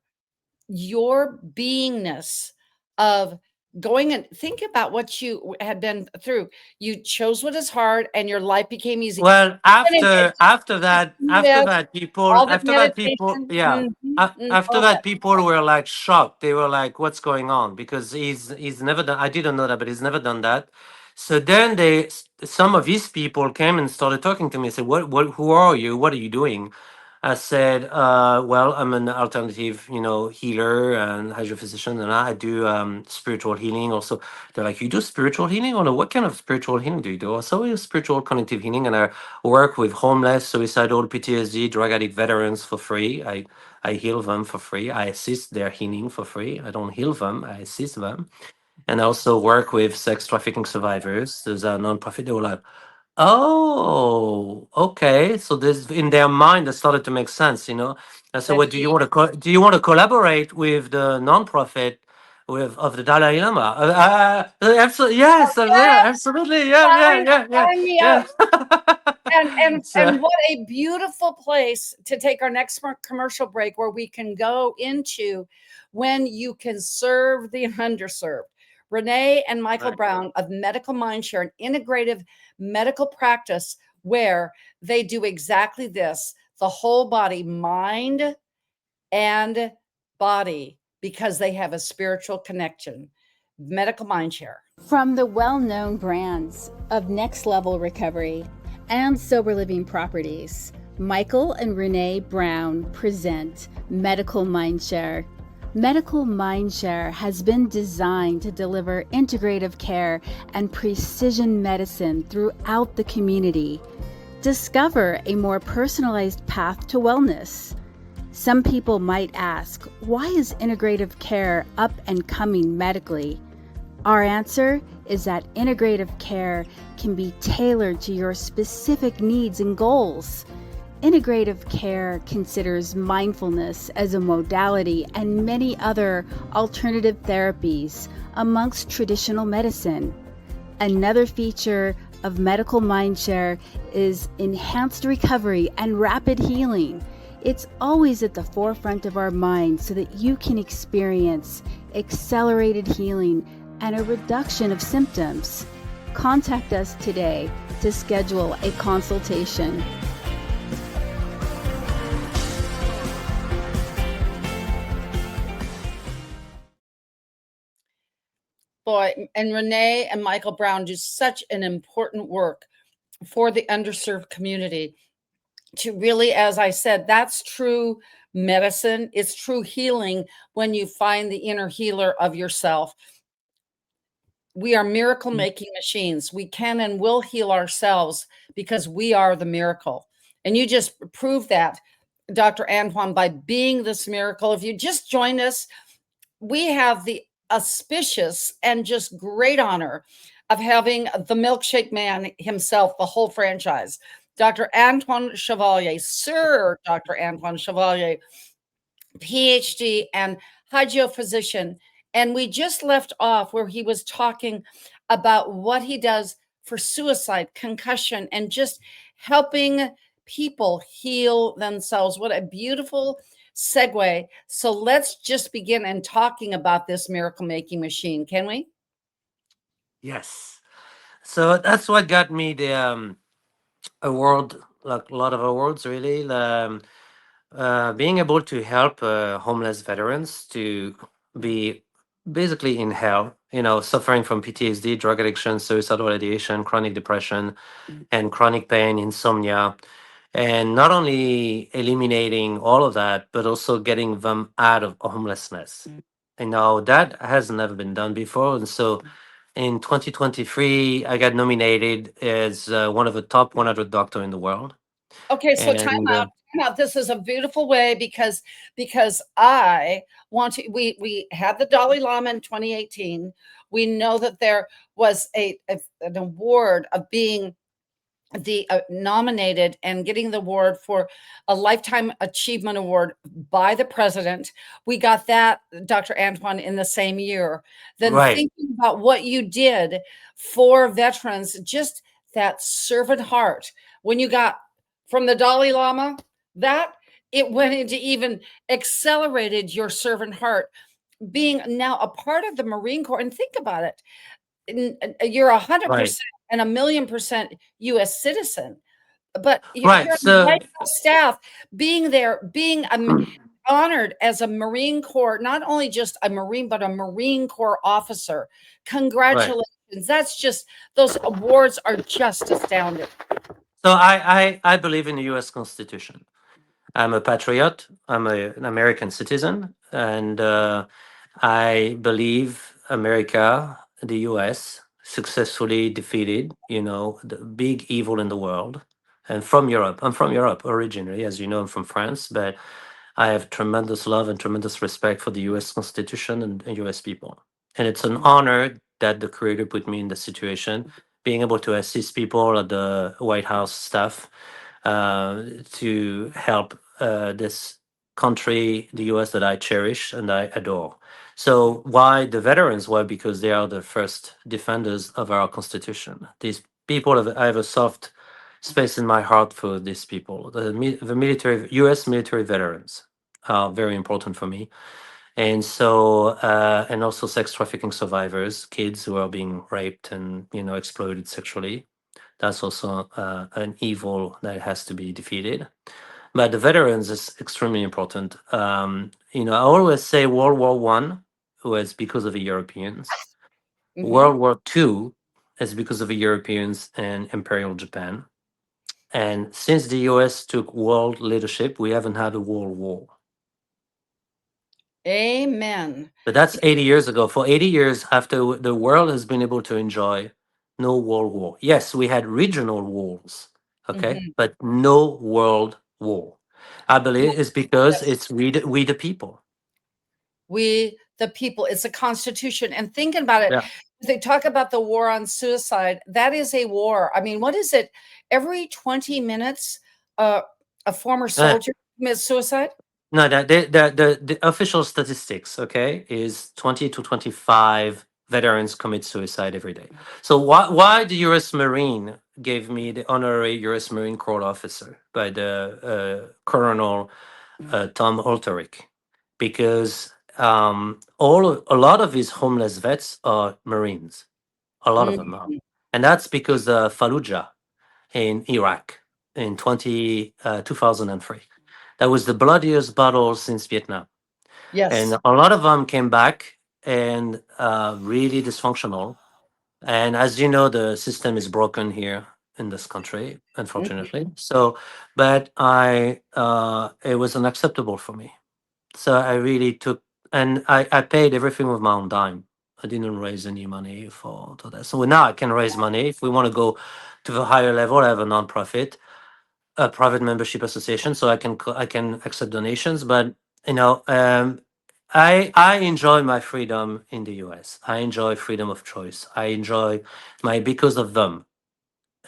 beingness of going and think about what you had been through. You chose what is hard and your life became easy. Well, And it after just that, yes, all that yeah, meditation, after all that. that, people were like shocked. They were like, "What's going on?" Because he's never done. I didn't know that, but he's never done that. So then some of his people came and started talking to me. I said, "What? Who are you? What are you doing?" I said, "Well, I'm an alternative, healer and hydrophysician, and I do spiritual healing also." They're like, "You do spiritual healing? Oh no, what kind of spiritual healing do you do?" So we do spiritual cognitive healing, and I work with homeless, suicidal, PTSD, drug addict veterans for free. I heal them for free. I assist their healing for free. I don't heal them, I assist them. And I also work with sex trafficking survivors. There's a nonprofit. They were like, "Oh, okay." So this in their mind that started to make sense. I said, That "Well, he do you want to collaborate with the nonprofit of the Dalai Lama?" Absolutely, yes, yeah, yes, absolutely, yeah, yeah, yeah, yeah, sign me up. yeah. So, And what a beautiful place to take our next commercial break where we can go into when you can serve the underserved. Renee and Michael right. Brown of Medical Mindshare, an integrative medical practice where they do exactly this, the whole body, mind and body, because they have a spiritual connection. Medical Mindshare. From the well-known brands of Next Level Recovery and Sober Living Properties, Michael and Renee Brown present Medical Mindshare. Medical Mindshare has been designed to deliver integrative care and precision medicine throughout the community. Discover a more personalized path to wellness. Some people might ask, why is integrative care up and coming medically? Our answer is that integrative care can be tailored to your specific needs and goals. Integrative care considers mindfulness as a modality and many other alternative therapies amongst traditional medicine. Another feature of Medical Mindshare is enhanced recovery and rapid healing. It's always at the forefront of our mind so that you can experience accelerated healing and a reduction of symptoms. Contact us today to schedule a consultation. Boy, and Renee and Michael Brown do such an important work for the underserved community to really, as I said, that's true medicine. It's true healing when you find the inner healer of yourself. We are miracle making machines. We can and will heal ourselves because we are the miracle. And you just proved that, Dr. Antoine, by being this miracle. If you just joined us, we have the auspicious and just great honor of having the milkshake man himself, the whole franchise, Dr. Antoine Chevalier, Sir Dr. Antoine Chevalier, PhD and hydrophysician. And we just left off where he was talking about what he does for suicide, concussion, and just helping people heal themselves. What a beautiful segue. So let's just begin and talking about this miracle making machine, can we? Yes. So that's what got me the award, like a lot of awards, really. Being able to help homeless veterans to be basically in hell, suffering from PTSD, drug addiction, suicidal ideation, chronic depression, and chronic pain, insomnia. and not only eliminating all of that, but also getting them out of homelessness. And now that has never been done before. And so in 2023, I got nominated as one of the top 100 doctor in the world. Okay, so time And out. Time out. This is a beautiful way because I want to. We had the Dalai Lama in 2018. We know that there was an award of being the nominated and getting the award for a lifetime achievement award by the president. We got that, Dr. Antoine, in the same year. Then right, thinking about what you did for veterans, just that servant heart, when you got from the Dalai Lama, that it went into even accelerated your servant heart, being now a part of the Marine Corps. And think about it, you're 100% right, and 1,000,000% U.S. citizen, but right. you're on the So White House staff, being there, being honored as a Marine Corps, not only just a Marine, but a Marine Corps officer. right. Congratulations. That's just, those awards are just astounding. So I believe in the U.S. Constitution. I'm a patriot. An American citizen, and I believe America, the U.S., successfully defeated, the big evil in the world. And from Europe, I'm from Europe originally, as you know, I'm from France, but I have tremendous love and tremendous respect for the U.S. Constitution and U.S. people. And it's an honor that the Creator put me in the situation, being able to assist people at the White House staff to help this country, the US, that I cherish and I adore. So, why the veterans? Why? Because they are the first defenders of our Constitution. These people, I have a soft space in my heart for these people. The military, US military veterans are very important for me. And so, and also sex trafficking survivors, kids who are being raped and, exploited sexually. That's also an evil that has to be defeated. But the veterans is extremely important. I always say World War I was because of the Europeans. World War II is because of the Europeans and Imperial Japan. And since the US took world leadership, we haven't had a world war. Amen. But that's 80 years ago. For 80 years, after the world has been able to enjoy no world war. Yes, we had regional wars, okay, but no world war. I believe it's because Yes. it's we the people. We, the people, it's a constitution. And thinking about it, Yeah. they talk about the war on suicide. That is a war. I mean, what is it? Every 20 minutes, a former soldier commits suicide? No, the official statistics, okay, is 20 to 25 veterans commit suicide every day. So why the U.S. Marine gave me the honorary U.S. Marine Corps officer by the Colonel Tom Holterick? Because a lot of these homeless vets are Marines. A lot of them are, and that's because Fallujah in Iraq in 2003. That was the bloodiest battle since Vietnam. Yes. And a lot of them came back and really dysfunctional. And as you know, the system is broken here in this country, unfortunately. So, but it was unacceptable for me. So I really took, and I paid everything with my own dime. I didn't raise any money for that. So now I can raise money if we want to go to the higher level. I have a nonprofit, a private membership association, so I can accept donations. But I enjoy my freedom in the US. I enjoy freedom of choice. I enjoy my because of them.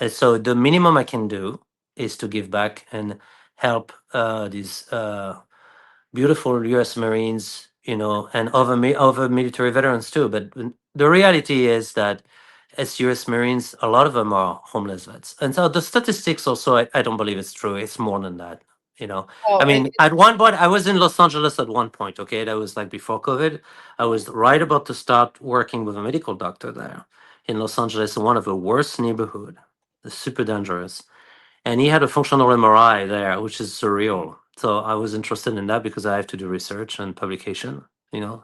So the minimum I can do is to give back and help these beautiful US Marines, and other military veterans too. But the reality is that as US Marines, a lot of them are homeless vets. And so the statistics also, I don't believe it's true. It's more than that. Oh, I mean, at one point, I was in Los Angeles at one point, okay? That was like before COVID. I was right about to start working with a medical doctor there in Los Angeles, in one of the worst neighborhood. It's super dangerous. And he had a functional MRI there, which is surreal. So I was interested in that because I have to do research and publication, to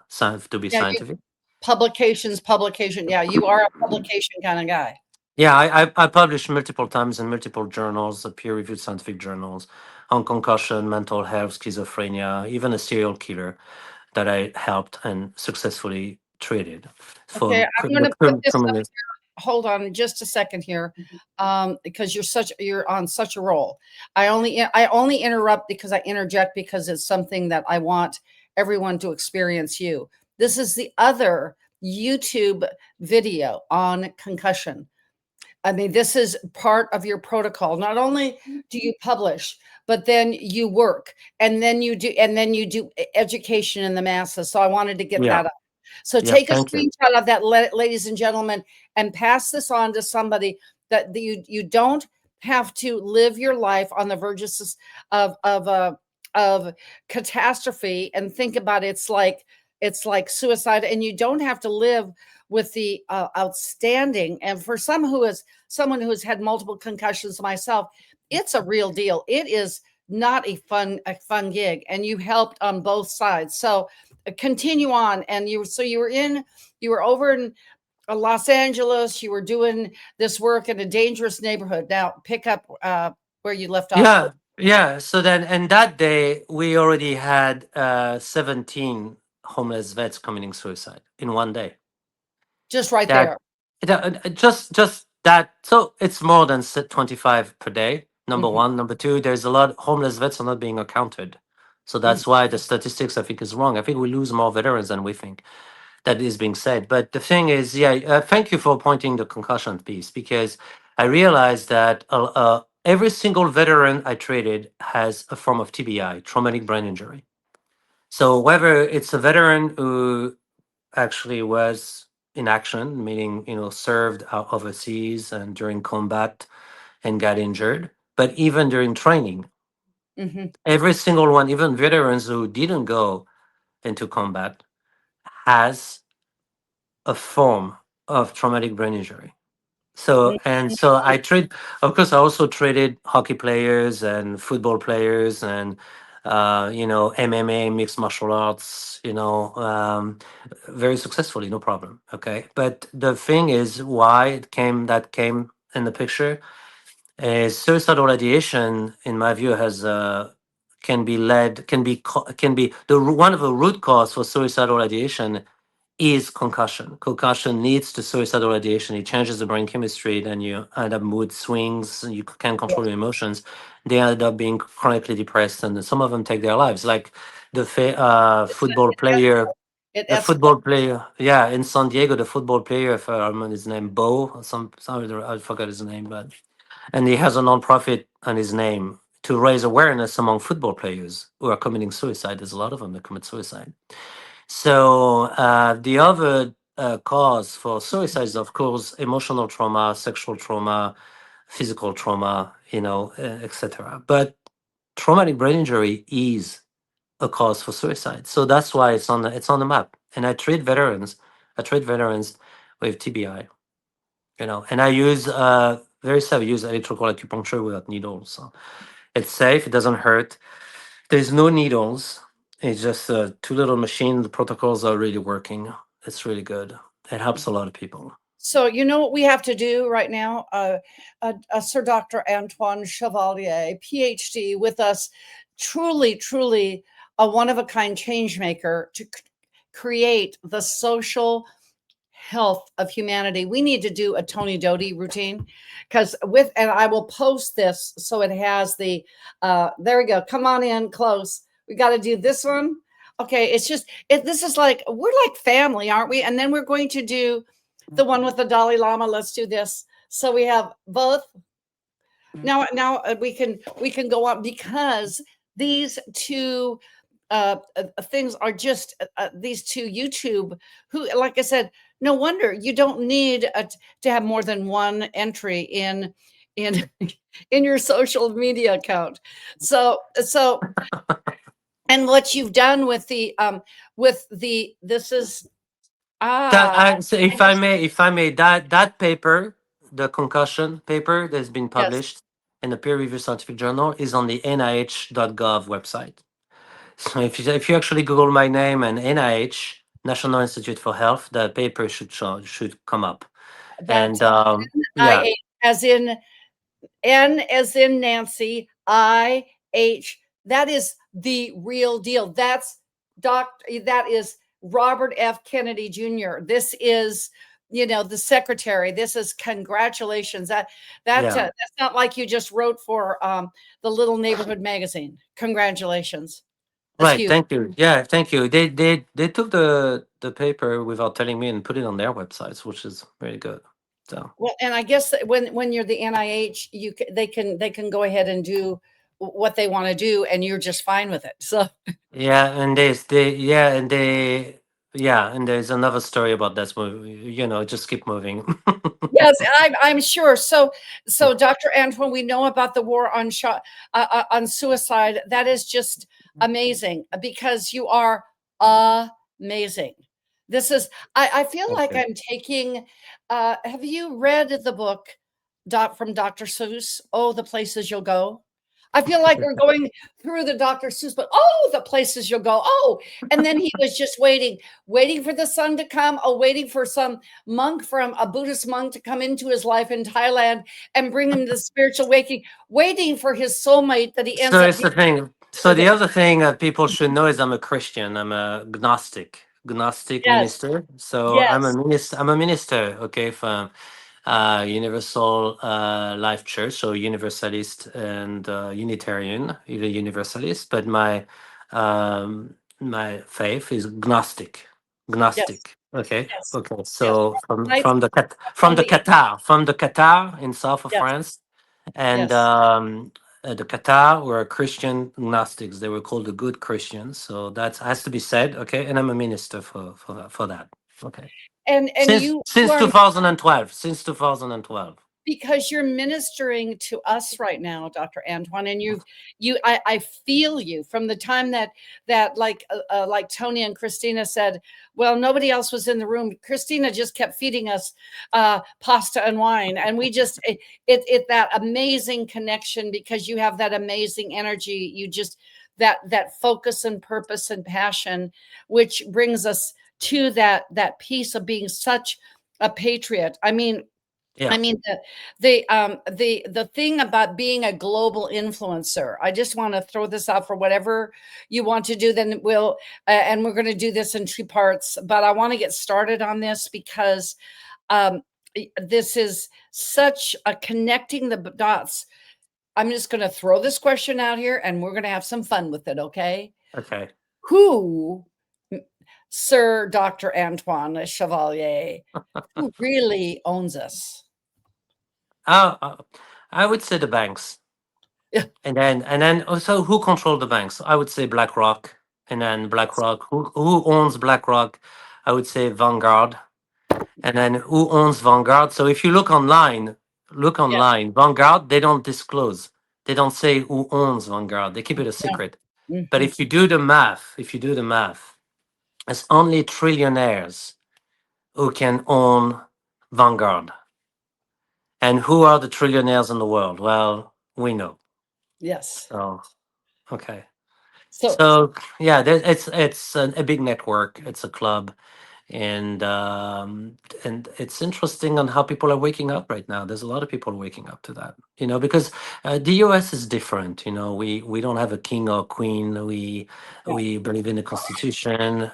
be yeah, scientific. publication. Yeah, you are a publication kind of guy. Yeah, I published multiple times in multiple journals, peer-reviewed scientific journals, on concussion, mental health, schizophrenia, even a serial killer that I helped and successfully treated Okay, for I'm going to put this up criminal. here. Hold on just a second here, because you're on such a roll. I only interrupt because I interject because it's something that I want everyone to experience you. This is the other YouTube video on concussion. I mean, this is part of your protocol. Not only do you publish, but then you work, and then you do education in the masses. So I wanted to get Yeah, that up. So yeah. take a Thank you. screenshot of that, ladies and gentlemen, and pass this on to somebody that you don't have to live your life on the verge of catastrophe and think about it. It's like suicide, and you don't have to live with the outstanding. And for someone who has had multiple concussions myself, it's a real deal. It is not a fun gig, and you helped on both sides. So continue on. And you were over in Los Angeles. You were doing this work in a dangerous neighborhood. Now pick up where you left off. Yeah, yeah. So then, and that day we already had 17 homeless vets committing suicide in one day. Just right That, there. just that. So it's more than 25 per day. Number Mhm. one. Number two, there's a lot homeless vets are not being accounted. So that's Mm-hmm. why the statistics I think is wrong. I think we lose more veterans than we think. That is being said. But the thing is, yeah, thank you for pointing the concussion piece, because I realized that every single veteran I treated has a form of TBI, traumatic brain injury. So whether it's a veteran who actually was in action, meaning served out overseas and during combat and got injured, but even during training, Mm-hmm. every single one, even veterans who didn't go into combat, has a form of traumatic brain injury. So I treat, of course, I also treated hockey players and football players and MMA, mixed martial arts, very successfully, no problem. Okay, but the thing is, why that came in the picture is suicidal ideation, in my view, has can be one of the root cause for suicidal ideation is concussion. Concussion leads to suicidal ideation. It changes the brain chemistry. Then you end up mood swings. And you can't control your emotions. They end up being chronically depressed, and some of them take their lives. Like the football player, It the escalates. football player, yeah, in San Diego, the football player, if I remember his name, Bo, or I forgot his name, but and he has a nonprofit on his name to raise awareness among football players who are committing suicide. There's a lot of them that commit suicide. So the other cause for suicide is, of course, emotional trauma, sexual trauma, physical trauma, etc. But traumatic brain injury is a cause for suicide. So that's why it's on the map. And I treat veterans. I treat veterans with TBI. And I use very safe. I use electrical acupuncture without needles. So it's safe. It doesn't hurt. There's no needles. It's just two little machines. The protocols are really working. It's really good. It helps a lot of people. So you know what we have to do right now? Sir Dr. Antoine Chevalier, PhD, with us, truly a one-of-a-kind change maker to create the social health of humanity. We need to do a Tony Doty routine, and I will post this so it has the there we go. Come on in close. We got to do this one. Okay, it's just this is like we're like family, aren't we? And then we're going to do the one with the Dalai Lama. Let's do this. So we have both. Now we can go on, because these two things are just these two YouTube, who, like I said, no wonder you don't need to have more than one entry in in your social media account. So and what you've done with the this is So if I may, that paper, the concussion paper that's been yes. published in the peer-reviewed scientific journal, is on the NIH.gov website. So if you actually Google my name and NIH, National Institute for Health, the paper should come up. That's And yeah, I as in N as in Nancy, IH. That is the real deal. That is Robert F. Kennedy Jr. This is, the secretary. This is congratulations. yeah. That's not like you just wrote for the little neighborhood magazine. Congratulations. That's Right. huge. Thank you. Yeah. Thank you. They took the paper without telling me and put it on their websites, which is very good. So Well, and I guess that when you're the NIH, they can go ahead and do what they want to do, and you're just fine with it. So yeah, and they yeah, and they yeah, and there's another story about that movie. Just keep moving. yes, I'm sure. So Dr. Antoine, we know about the war on suicide. That is just amazing because you are amazing. This is I feel like Okay. I'm taking. Have you read the book from Dr. Seuss? Oh, the places you'll go. I feel like we're going through the Dr. Seuss, but the places you'll go. Oh, and then he was just waiting for the sun to come. Oh, waiting for some monk from a Buddhist monk to come into his life in Thailand and bring him the spiritual waking, waiting for his soulmate that he ends So up it's the being thing. So the with. other thing that people should know is I'm a Christian. I'm a Gnostic Yes, minister. So yes, I'm a minister. Okay, from Universal Life Church, so Universalist and Unitarian, either Universalist. But my faith is Gnostic. yes, Gnostic. Okay. yes, Okay. yes. So Nice from on the the Qatar in south of yes, France, and yes. the Qatar were Christian Gnostics. They were called the good Christians. So that has to be said. Okay. And I'm a minister for that. Okay. And Since you since are 2012. Since 2012. because you're ministering to us right now, Dr. Antoine, and I feel you from the time that like Tony and Christina said, well, nobody else was in the room. Christina just kept feeding us pasta and wine, and we just it that amazing connection because you have that amazing energy. You just that focus and purpose and passion, which brings us to that piece of being such a patriot. Yeah. The thing about being a global influencer, I just want to throw this out for whatever you want to do. Then and we're going to do this in 2 parts. But I want to get started on this because this is such a connecting the dots. I'm just going to throw this question out here, and we're going to have some fun with it. Okay? Okay. Who, Sir Dr. Antoine Chevalier, who really owns us? I would say the banks, Yeah. and then also who control the banks? I would say BlackRock, and then BlackRock. Who owns BlackRock? I would say Vanguard, and then who owns Vanguard? So if you look Yeah. online, Vanguard, they don't disclose. They don't say who owns Vanguard. They keep it a secret. But Mhm. if you do the math, it's only trillionaires who can own Vanguard. And who are the trillionaires in the world? Well, we know. Yes. So, okay. So So yeah, it's a big network. It's a club, and it's interesting on how people are waking up right now. There's a lot of people waking up to that, because the U.S. is different. We don't have a king or queen. We yeah, we believe in the Constitution.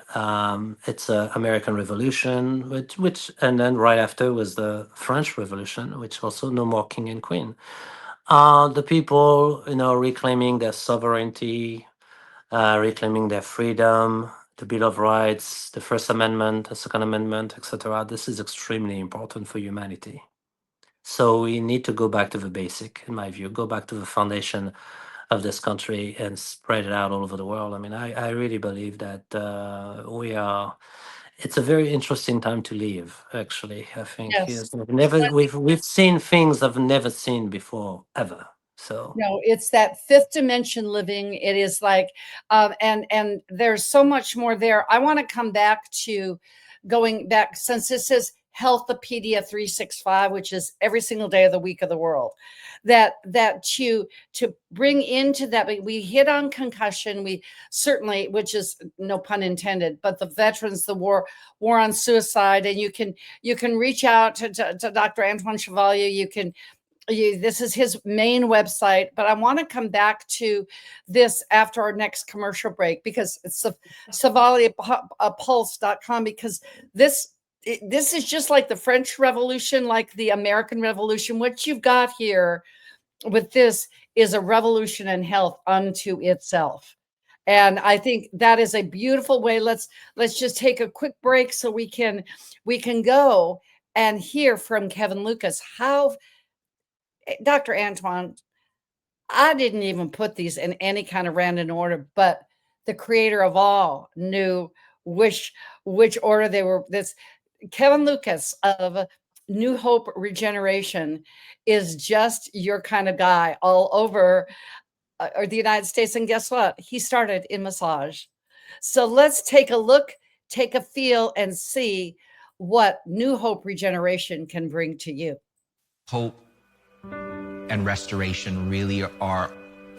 It's a American Revolution, which and then right after was the French Revolution, which also no more king and queen. The people, reclaiming their sovereignty, reclaiming their freedom, the Bill of Rights, the First Amendment, the Second Amendment, etc. This is extremely important for humanity. So we need to go back to the basic, in my view, go back to the foundation of this country and spread it out all over the world. I mean, I really believe that it's a very interesting time to live, actually. I think yes. yes, we've seen things I've never seen before, ever. So No, it's that fifth dimension living. It is like, and there's so much more there. I want to come back to going back since this is Healthopedia 365, which is every single day of the week of the world. That to bring into that, we hit on concussion. We certainly, which is no pun intended, but the veterans, the war on suicide, and you can reach out to Dr. Antoine Chevalier. This is his main website, but I want to come back to this after our next commercial break, because it's chevalierpulse.com, because this is just like the French Revolution, like the American Revolution. What you've got here with this is a revolution in health unto itself. And I think that is a beautiful way. Let's just take a quick break so we can go and hear from Kevin Lucas. How, Dr. Antoine, I didn't even put these in any kind of random order, but the creator of all knew which order they were. This Kevin Lucas of New Hope Regeneration is just your kind of guy all over the United States. And guess what? He started in massage. So let's take a look, take a feel, and see what New Hope Regeneration can bring to you. Hope and restoration really are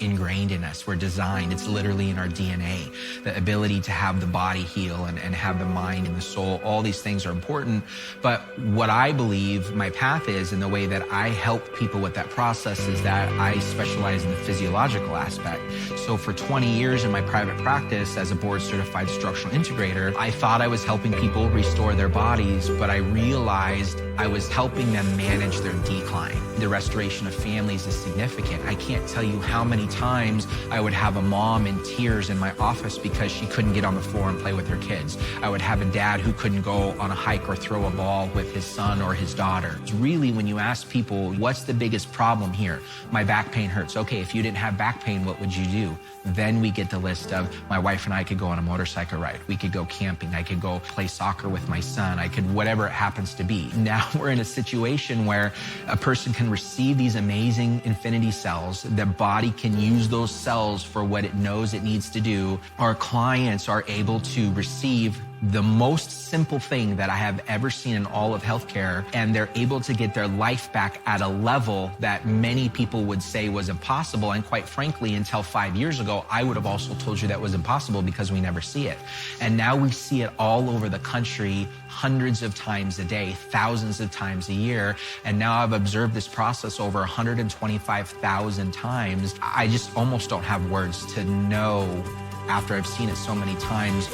ingrained in us. We're designed. It's literally in our DNA. The ability to have the body heal and have the mind and the soul, all these things are important. But what I believe my path is, and the way that I help people with that process, is that I specialize in the physiological aspect. So for 20 years in my private practice as a board certified structural integrator, I thought I was helping people restore their bodies, but I realized I was helping them manage their decline. The restoration of families is significant. I can't tell you how many times I would have a mom in tears in my office because she couldn't get on the floor and play with her kids. I would have a dad who couldn't go on a hike or throw a ball with his son or his daughter. It's really, when you ask people, what's the biggest problem here? My back pain hurts. Okay, if you didn't have back pain, what would you do? Then we get the list of, my wife and I could go on a motorcycle ride. We could go camping. I could go play soccer with my son. I could, whatever it happens to be. Now we're in a situation where a person can receive these amazing infinity cells. The body can use those cells for what it knows it needs to do. Our clients are able to receive the most simple thing that I have ever seen in all of healthcare, and they're able to get their life back at a level that many people would say was impossible. And quite frankly, until 5 years ago, I would have also told you that was impossible, because we never see it. And now we see it all over the country, hundreds of times a day, thousands of times a year. And now I've observed this process over 125,000 times. I just almost don't have words to know, after I've seen it so many times,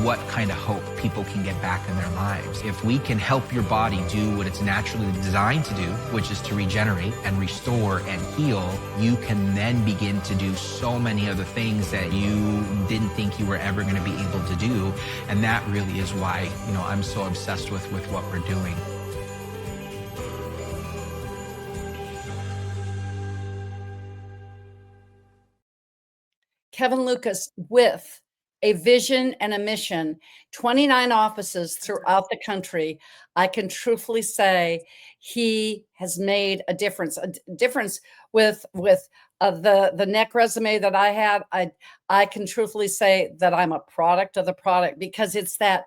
what kind of hope people can get back in their lives. If we can help your body do what it's naturally designed to do, which is to regenerate and restore and heal, you can then begin to do so many other things that you didn't think you were ever going to be able to do. And that really is why, I'm so obsessed with what we're doing. Kevin Lucas, with a vision and a mission, 29 offices throughout the country. I can truthfully say he has made a difference with the neck resume that I had. I can truthfully say that I'm a product of the product, because it's that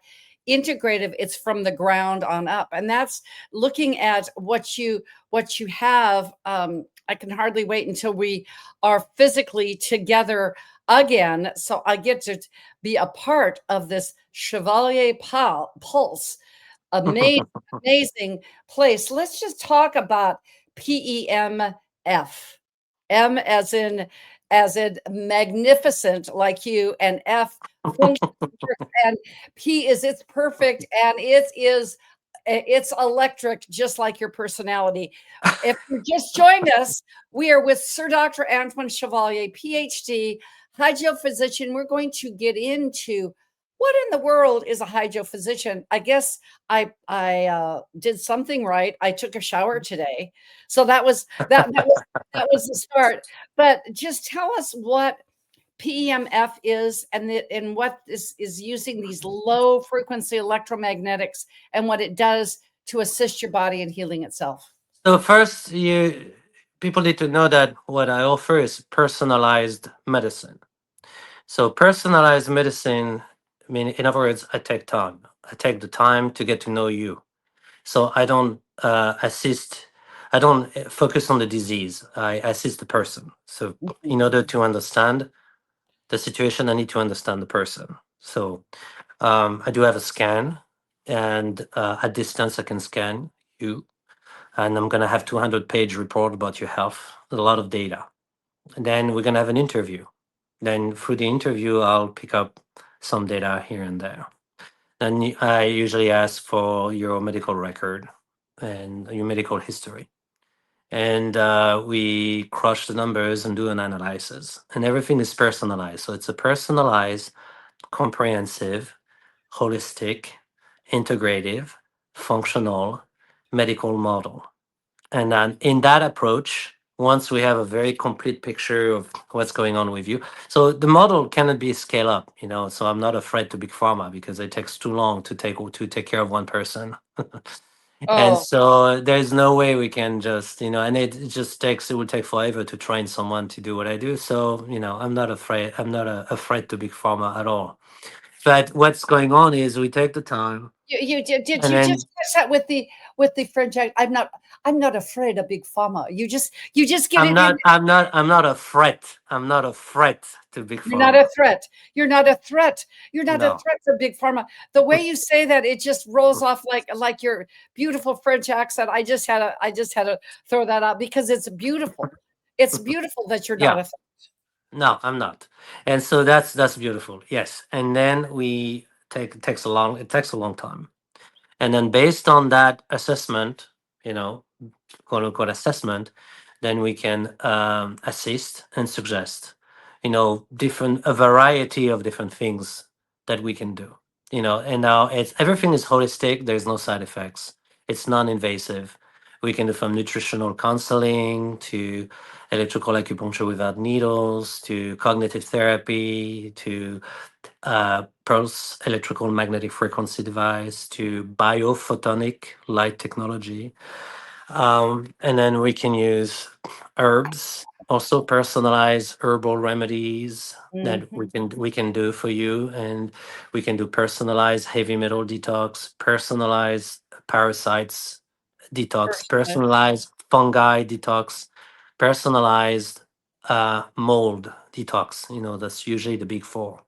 integrative. It's from the ground on up, and that's looking at what you have. I can hardly wait until we are physically together again, so I get to be a part of this Chevalier Pulse. Amazing place. Let's just talk about PEMF. M as in magnificent, like you, and F and P is it's perfect, and it's electric, just like your personality. If you just joined us, we are with Sir Dr. Antoine Chevalier, PhD, hydrophysician. We're going to get into what in the world is a hydrophysician. I guess I did something right. I took a shower today, so that was the start. But just tell us what PEMF is, and what is using these low frequency electromagnetics, and what it does to assist your body in healing itself. So first, people need to know that what I offer is personalized medicine. So personalized medicine, in other words, I take time. I take the time to get to know you. So I don't assist. I don't focus on the disease. I assist the person. So in order to understand the situation, I need to understand the person. So I do have a scan, and at distance I can scan you, and I'm gonna have 200-page report about your health, a lot of data. And then we're gonna have an interview. Then through the interview, I'll pick up some data here and there. And I usually ask for your medical record and your medical history. And we crush the numbers and do an analysis. And everything is personalized. So it's a personalized, comprehensive, holistic, integrative, functional medical model. And then in that approach, once we have a very complete picture of what's going on with you, so the model cannot be scale up, you know. So I'm not afraid to big pharma because it takes too long to take care of one person. And Oh, so there's no way we can just, you know, and it just takes, it would take forever to train someone to do what I do. So, you know, I'm not afraid. I'm not afraid to big pharma at all. But what's going on is we take the time you did and you then just catch that with the French accent? I'm not afraid of big pharma. You just get it in. I'm not a threat. I'm not a threat to big You're not a pharma. threat. You're not a threat. You're not a No. threat for big pharma. The way you say that, it just rolls off like your beautiful French accent. I just had to throw that out because it's beautiful. It's beautiful that you're not Yeah. a threat. No, I'm not. And so that's beautiful. Yes. And then we take it takes a long time. And then based on that assessment, you know, quote unquote assessment, then we can assist and suggest, you know, a variety of different things that we can do. You know, and now it's everything is holistic. There's no side effects. It's non-invasive. We can do from nutritional counseling to electrical acupuncture without needles to cognitive therapy to pulse electrical magnetic frequency device to biophotonic light technology. And then we can use herbs, also personalized herbal remedies that Mhm. we can do for you, and we can do personalized heavy metal detox, personalized parasites detox, Personally. personalized fungi detox, personalized mold detox. You know, that's usually the big four.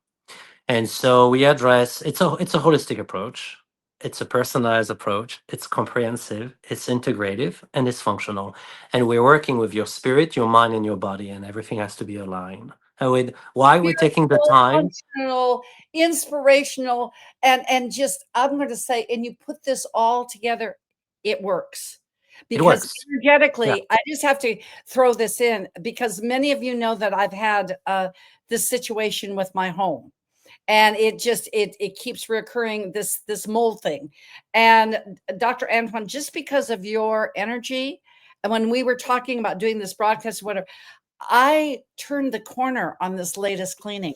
And so we address it's a holistic approach. It's a personalized approach. It's comprehensive, it's integrative, and it's functional. And we're working with your spirit, your mind, and your body, and everything has to be aligned. And with why we're taking the Spiritual, time, functional, inspirational, and just I'm going to say, and you put this all together, it works. it Because works. Yeah. energetically, I just have to throw this in because many of you know that I've had this situation with my home, and it keeps reoccurring, this mold thing. And Dr. Antoine, just because of your energy, and when we were talking about doing this broadcast, whatever, I turned the corner on this latest cleaning.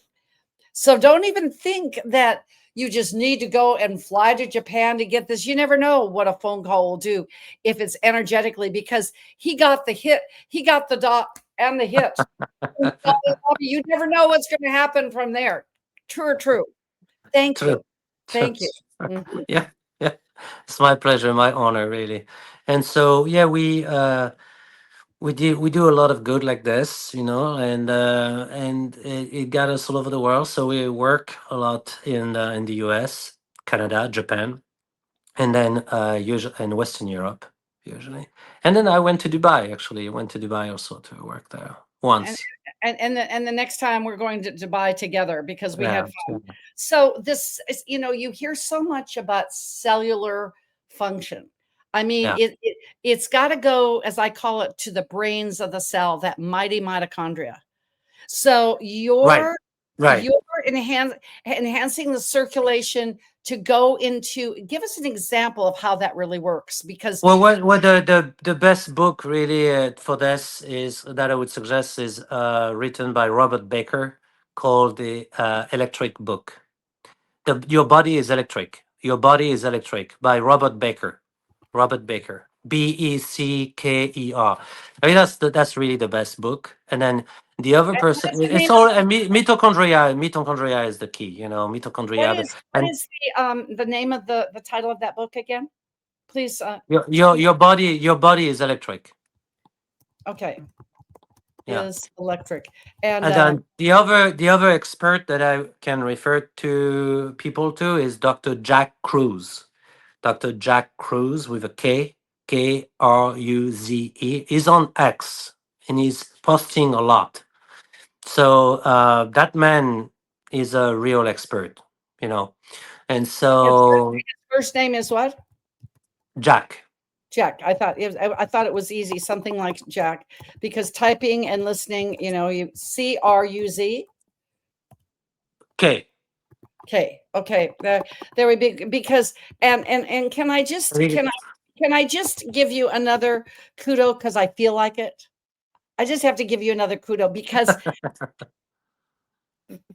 So don't even think that you just need to go and fly to Japan to get this. You never know what a phone call will do if it's energetically, because he got the hit, he got the dot and the hit. You never know what's going to happen from there. True or true? Thank True. you. Thank you. Mhm. Yeah. Yeah. It's my pleasure, my honor, really. And so yeah, we do a lot of good like this, you know, and it got us all over the world. So we work a lot in the US, Canada, Japan, and then usually in Western Europe usually. And then I went to Dubai. Actually, I went to Dubai also to work there And once. the next time we're going to Dubai together because we had Yeah. fun. So this is, you hear so much about cellular function. I mean, Yeah. it's got to go, as I call it, to the brains of the cell, that mighty mitochondria. So Right. Right. you're enhancing the circulation to go into. Give us an example of how that really works, because Well, what the best book really for this is that I would suggest is written by Robert Baker called the Electric Book. Your body is electric. Your body is electric by Robert Baker. Robert Baker. Becker. I mean that's really the best book. And then the other person, what's the it's name all of mitochondria. Mitochondria is the key. You know, mitochondria. what And is the name of the title of that book again? please. Your body is electric. Okay. Yeah. Is electric. And And then the other expert that I can refer to people to is Dr. Jack Cruz. Dr. Jack Cruz with a Kruze. He's on X and he's posting a lot. So that man is a real expert, you know. And so his first name is what? Jack. Jack. I thought it was easy, something like Jack, because typing and listening, you Cruz. Okay. Okay. Okay. There we be, because and can I just give you another kudo because I feel like it. I just have to give you another kudo because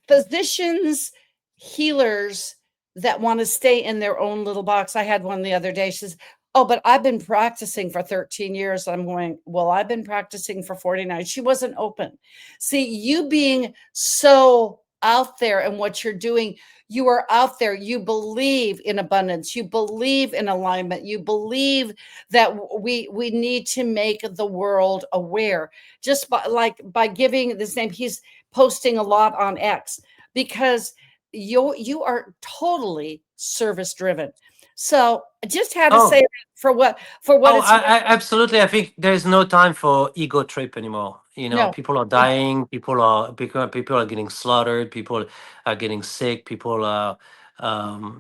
physicians, healers that want to stay in their own little box. I had one the other day. She says, "Oh, but I've been practicing for 13 years." I'm going, "Well, I've been practicing for 49." She wasn't open. See, you being so out there and what you're doing, you are out there. You believe in abundance. You believe in alignment. You believe that we need to make the world aware. Just by giving this name, he's posting a lot on X because you are totally service driven. So I just had to say that for what it's I absolutely. I think there's no time for ego trip anymore. No. People are dying. People are getting slaughtered. People are getting sick. People are,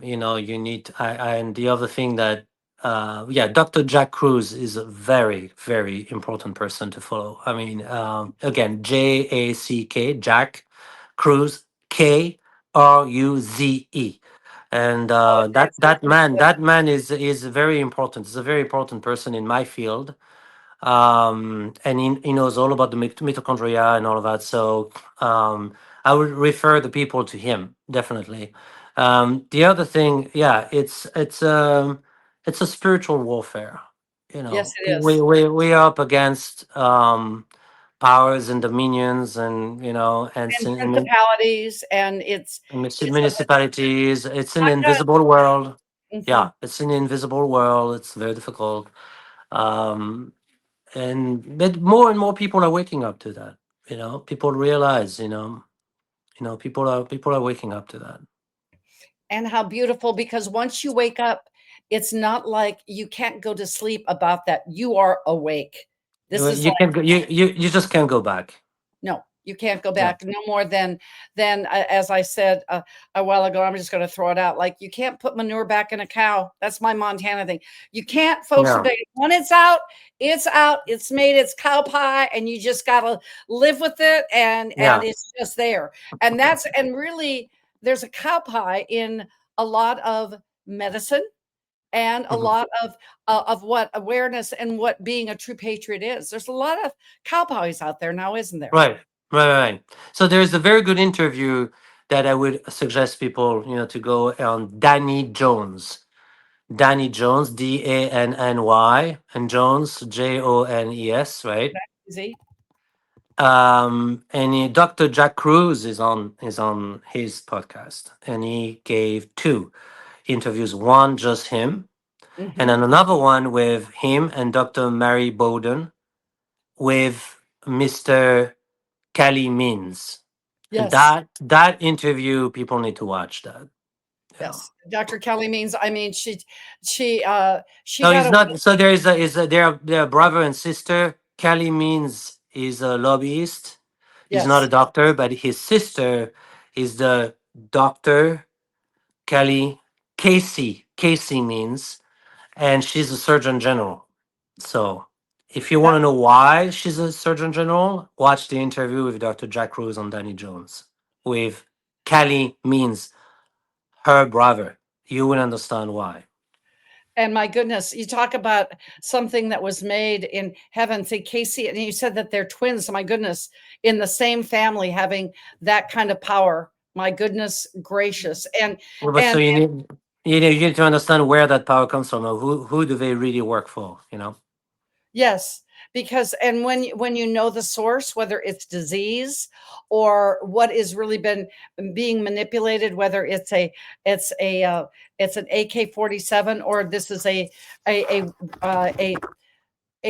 you need. And the other thing that, Dr. Jack Cruz is a very, very important person to follow. I mean, again, Jack, Jack Cruz, Kruze. And that man is very important. He's a very important person in my field, and he knows all about the mitochondria and all of that. So I would refer the people to him definitely. The other thing, it's a spiritual warfare. Yes, it is. We are up against powers and dominions, and and principalities, and it's municipalities. It's an not good. invisible world. Mhm. Yeah, it's an invisible world. It's very difficult. But more and more people are waking up to that. People realize. People are waking up to that. And how beautiful, because once you wake up, it's not like you can't go to sleep about that. You are awake. This is You can go. You just can't go back. No, you can't go back. No more than as I said a while ago. I'm just going to throw it out. Like, you can't put manure back in a cow. That's my Montana thing. You can't, folks. No. When it's out. It's made. It's cow pie, and you just got to live with it. And it's just there. And really, there's a cow pie in a lot of medicine. And a lot of what awareness and what being a true patriot is. There's a lot of cowboys out there now, isn't there? Right. So there's a very good interview that I would suggest people, to go on. Danny Jones, Danny Jones, and Jones, Jones, right? Easy. And Dr. Jack Cruz is on his podcast, and he gave 2 interviews. One just him, and then another one with him and Dr. Mary Bowden with Mr. Kelly Means. Yes. And that interview, people need to watch that. Yes, Dr. Kelly Means. I mean, she. No, he's not. So they're brother and sister. Kelly Means is a lobbyist. He's not a doctor, but his sister is the doctor, Casey Means, and she's a surgeon general. So if you want to know why she's a surgeon general, watch the interview with Dr. Jack Cruz on Danny Jones with Kelly Means, her brother. You will understand why. And my goodness, you talk about something that was made in heaven. Say, Casey, and you said that they're twins. My goodness, in the same family, having that kind of power. My goodness gracious. So you need to understand where that power comes from. Who do they really work for? Yes, because and when you know the source, whether it's disease or what is really been being manipulated, whether it's it's an AK-47 or this is a a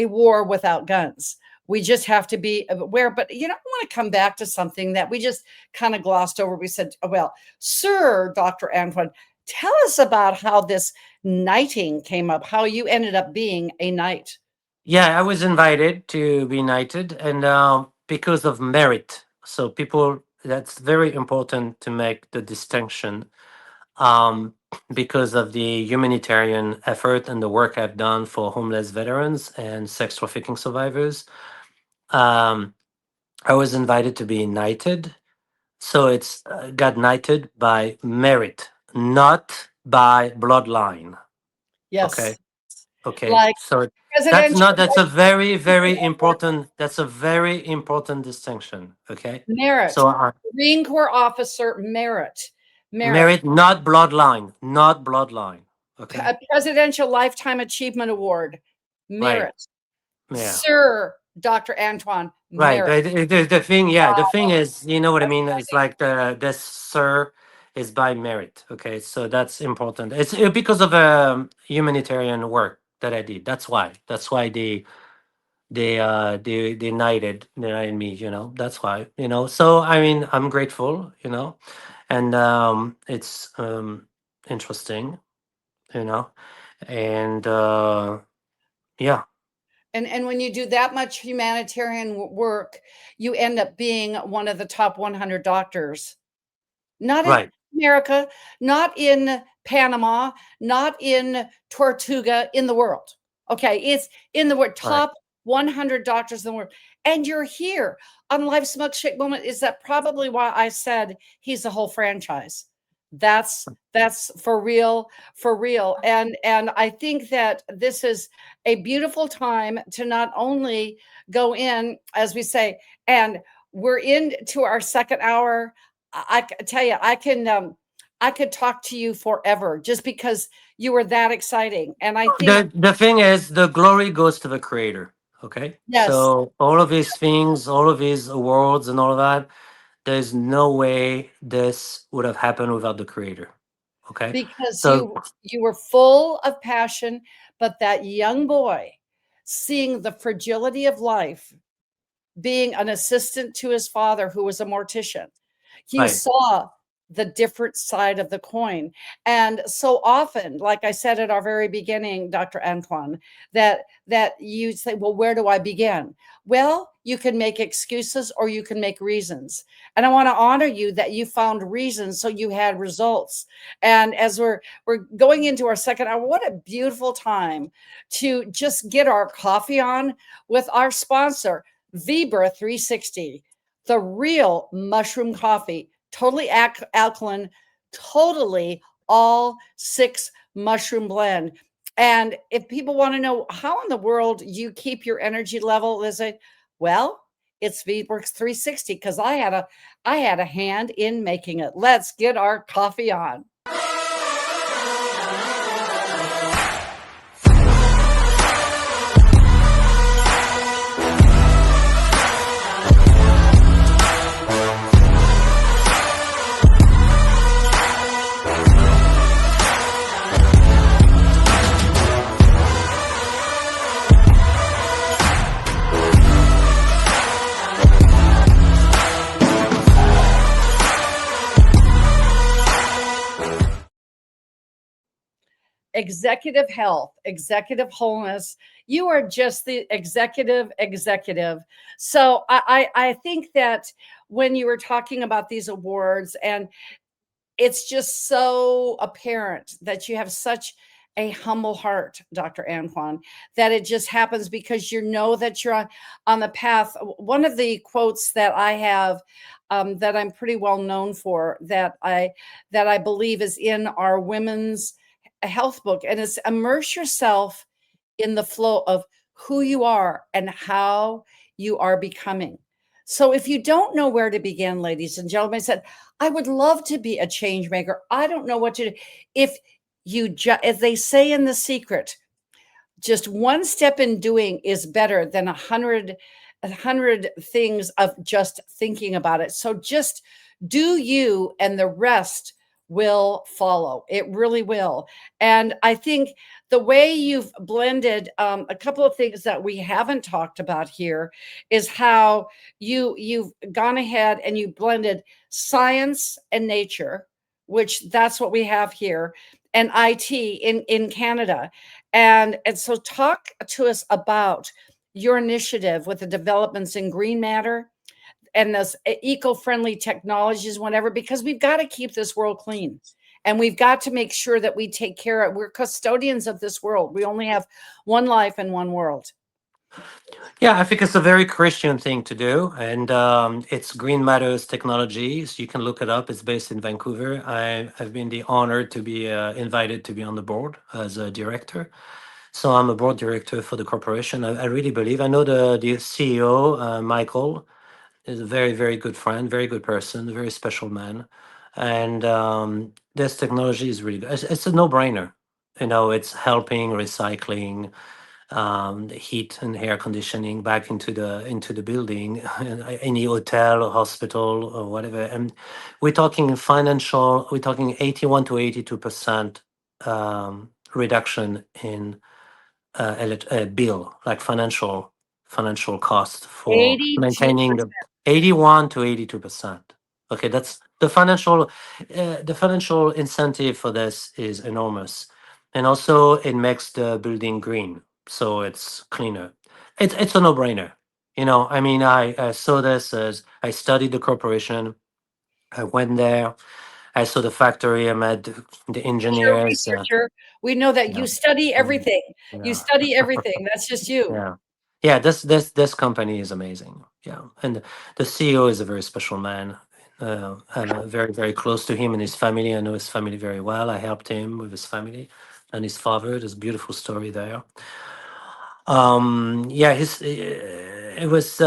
war without guns. We just have to be aware. But I want to come back to something that we just kind of glossed over. We said, well, sir, Dr. Antoine, tell us about how this knighting came up, how you ended up being a knight. Yeah, I was invited to be knighted, and because of merit. So people, that's very important to make the distinction, um, because of the humanitarian effort and the work I've done for homeless veterans and sex trafficking survivors. Um, I was invited to be knighted. So it's got knighted by merit, not by bloodline. Okay. Yes. Okay. Like So presidential that's a very, very important, that's a very important distinction. Okay. merit, So Marine Corps officer merit, merit, not bloodline, not bloodline. Okay. a presidential lifetime achievement award, Right. merit, Yeah. sir, Dr. Antoine, Right. merit. The thing, yeah, the thing is, you know what I That's mean? It's like the sir is by merit. Okay. So that's important. It's because of humanitarian work that I did. That's why. That's why they knighted me, That's why, So I mean, I'm grateful, and it's interesting, you know, and yeah. And when you do that much humanitarian work, you end up being one of the top 100 doctors. Not in Right. America, not in Panama, not in Tortuga, in the world. Okay, it's in the world, Right. top 100 doctors in the world. And you're here on Life Smoke Shake Moment. Is that probably why I said he's a whole franchise? That's for real, for real. And I think that this is a beautiful time to not only go in, as we say, and we're into our second hour. I tell you, I could talk to you forever just because you were that exciting. And I think The thing is, the glory goes to the creator. Okay. yes, So all of these things, all of these awards and all of that, there's no way this would have happened without the creator. Okay. because So you were full of passion, but that young boy seeing the fragility of life, being an assistant to his father who was a mortician, he right. saw the different side of the coin. And so often, like I said at our very beginning, Dr. Antoine, that you say, well, where do I begin? Well, you can make excuses or you can make reasons. And I want to honor you that you found reasons so you had results. And as we're going into our second hour, what a beautiful time to just get our coffee on with our sponsor, Vibra 360, the real mushroom coffee, totally alkaline, totally all 6 mushroom blend. And if people want to know how in the world you keep your energy level, they say, well, it's VWorks 360 because I had a hand in making it. Let's get our coffee on. Executive health, executive wholeness. You are just the executive. So I think that when you were talking about these awards, and it's just so apparent that you have such a humble heart, Dr. Antoine, that it just happens because you know that you're on the path. One of the quotes that I have that I'm pretty well known for, that I believe is in our women's health book, and it's immerse yourself in the flow of who you are and how you are becoming. So if you don't know where to begin, ladies and gentlemen, I said, I would love to be a change maker. I don't know what to do. If you, as they say in The Secret, just one step in doing is better than a hundred things of just thinking about it. So just do you, and the rest will follow. It really will. And I think the way you've blended a couple of things that we haven't talked about here is how you've gone ahead and you blended science and nature, which that's what we have here, and IT in Canada. And so talk to us about your initiative with the developments in green matter and those eco-friendly technologies, whatever, because we've got to keep this world clean. And we've got to make sure that we take care of, we're custodians of this world. We only have one life and one world. Yeah, I think it's a very Christian thing to do, and it's Green Matters Technologies. You can look it up. It's based in Vancouver. I've been the honored to be invited to be on the board as a director. So I'm a board director for the corporation. I really believe. I know the CEO, Michael, is a very, very good friend, very good person, a very special man. And this technology is really good. It's a no-brainer. You know, it's helping recycling the heat and air conditioning back into the building, any hotel or hospital or whatever. And we're talking financial. We're talking 81 to 82% reduction in bill, like financial cost for 82%. maintaining the 81 to 82%. Okay, that's the financial incentive for this is enormous, and also it makes the building green, so it's cleaner. It's a no-brainer. You know, I mean, I saw this as I studied the corporation. I went there. I saw the factory. I met the You're a engineers. researcher. We know that Yeah. you study Mhm. everything. You Yeah. study everything. That's just you. Yeah. Yeah, this company is amazing. Yeah. And the CEO is a very special man. I'm very, very close to him and his family. I know his family very well. I helped him with his family and his father. There's a beautiful story there. Yeah, it was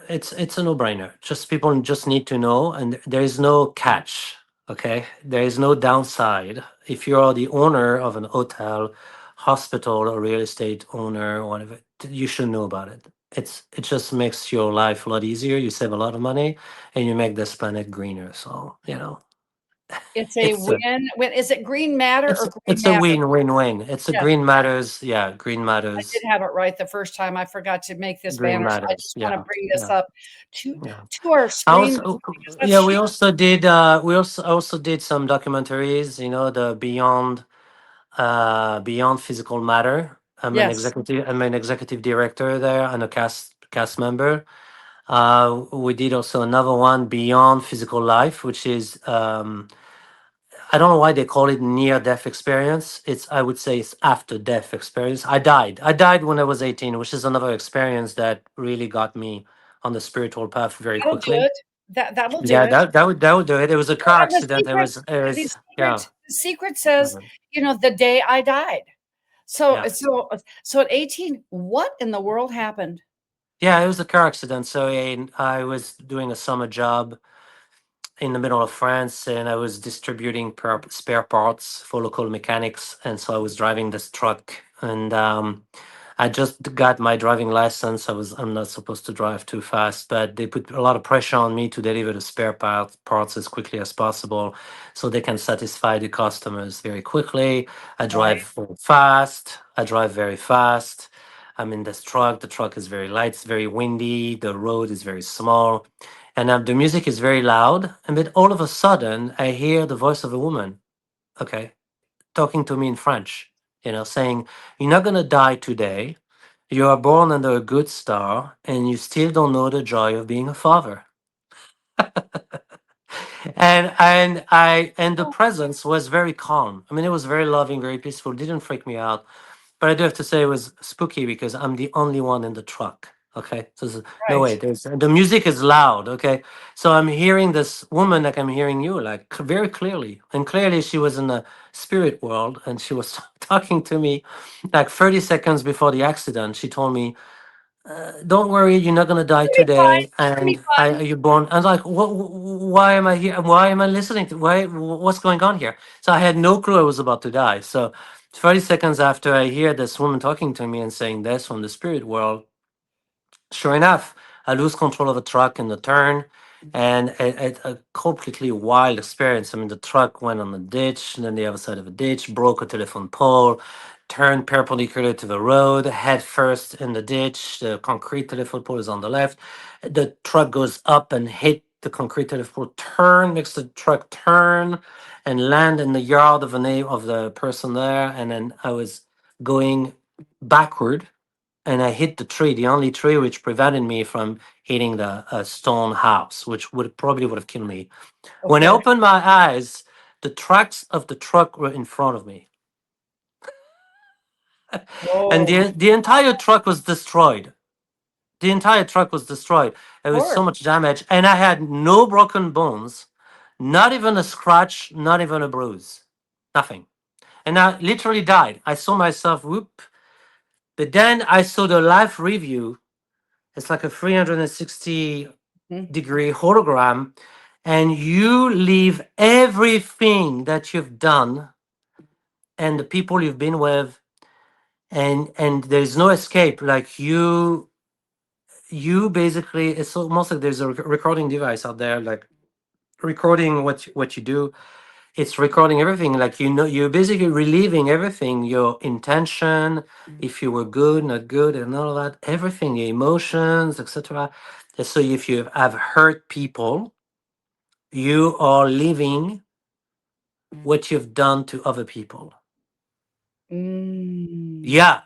it's a no-brainer. Just people just need to know, and there is no catch. Okay, there is no downside. If you are the owner of an hotel, hospital, or real estate owner, or whatever, you should know about it. It just makes your life a lot easier. You save a lot of money, and you make this planet greener. So It's a it's a win. When is it green matter or green it's a matter? win-win-win. It's a Yes, green matters. Yeah, green I did matters. have it right the first time. I forgot to make this Green banner, so I matters. just want to Yeah, bring this yeah, up to yeah. our I screen also, because yeah, that's we huge. also did. I also did some documentaries. You know, the beyond physical matter. Yes. I'm an executive director there and a cast member. We did also another one, Beyond Physical Life, which is I don't know why they call it near death experience. I would say it's after death experience. I died. I died when I was 18, which is another experience that really got me on the spiritual path very That'll do quickly. it. That'll do Yeah, it. that would do it. It was a car And the accident. secret, It the was yeah. secret says, Mhm. the day I died. So Yeah. so at 18, what in the world happened? Yeah, it was a car accident. So I was doing a summer job in the middle of France, and I was distributing spare parts for local mechanics. And so I was driving this truck, and I just got my driving license. I'm not supposed to drive too fast, but they put a lot of pressure on me to deliver the spare parts as quickly as possible, so they can satisfy the customers very quickly. I Right. drive fast. I drive very fast. I'm in this truck. The truck is very light. It's very windy. The road is very small, and the music is very loud. And then all of a sudden, I hear the voice of a woman. Okay, talking to me in French. Saying, "You're not gonna die today. You are born under a good star, and you still don't know the joy of being a father." And the presence was very calm. I mean, it was very loving, very peaceful. Didn't freak me out. But I do have to say it was spooky because I'm the only one in the truck. Okay, so no Right. way. The music is loud. Okay, so I'm hearing this woman like I'm hearing you, like very clearly, and clearly she was in the spirit world, and she was talking to me, like 30 seconds before the accident. She told me, don't worry, you're not gonna die It'll be fine. today, It'll be and fine. you're born. I was like, why am I here? Why am I listening to? What's going on here? So I had no clue I was about to die. So 30 seconds after I hear this woman talking to me and saying this from the spirit world, sure enough, I lose control of a truck in the turn, and a completely wild experience. I mean, the truck went on the ditch, and then the other side of a ditch, broke a telephone pole, turned perpendicular to the road, head first in the ditch. The concrete telephone pole is on the left. The truck goes up and hit the concrete telephone pole, turn, makes the truck turn, and land in the yard of the name of the person there. And then I was going backward, and I hit the tree, the only tree which prevented me from hitting the stone house, which would have killed me. When I Okay. opened my eyes, the tracks of the truck were in front of me, and Whoa. the entire truck was destroyed. The entire truck was destroyed. There was Sure. so much damage, and I had no broken bones, not even a scratch, not even a bruise, nothing. And I literally died. I saw myself whoop, but then I saw the life review. It's like a 360 Mhm. degree hologram, and you leave everything that you've done and the people you've been with, and there's no escape. Like you basically, it's almost like there's a recording device out there, like recording what you do. It's recording everything, like, you're basically reliving everything, your intention, if you were good, not good, and all that, everything, your emotions, etc. So if you have hurt people, you are living what you've done to other people. Mm. Yeah.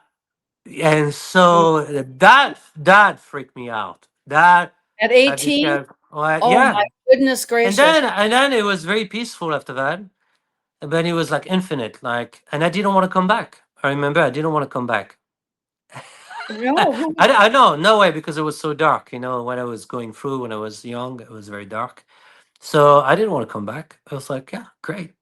And so that freaked me out. That At I 18? became, well, Oh my yeah. goodness gracious. And then it was very peaceful after that. But it was like infinite, like, and I didn't want to come back. I remember I didn't want to come back. No, who I know, no way, because it was so dark. When I was going through when I was young, it was very dark. So I didn't want to come back. I was like, yeah, great.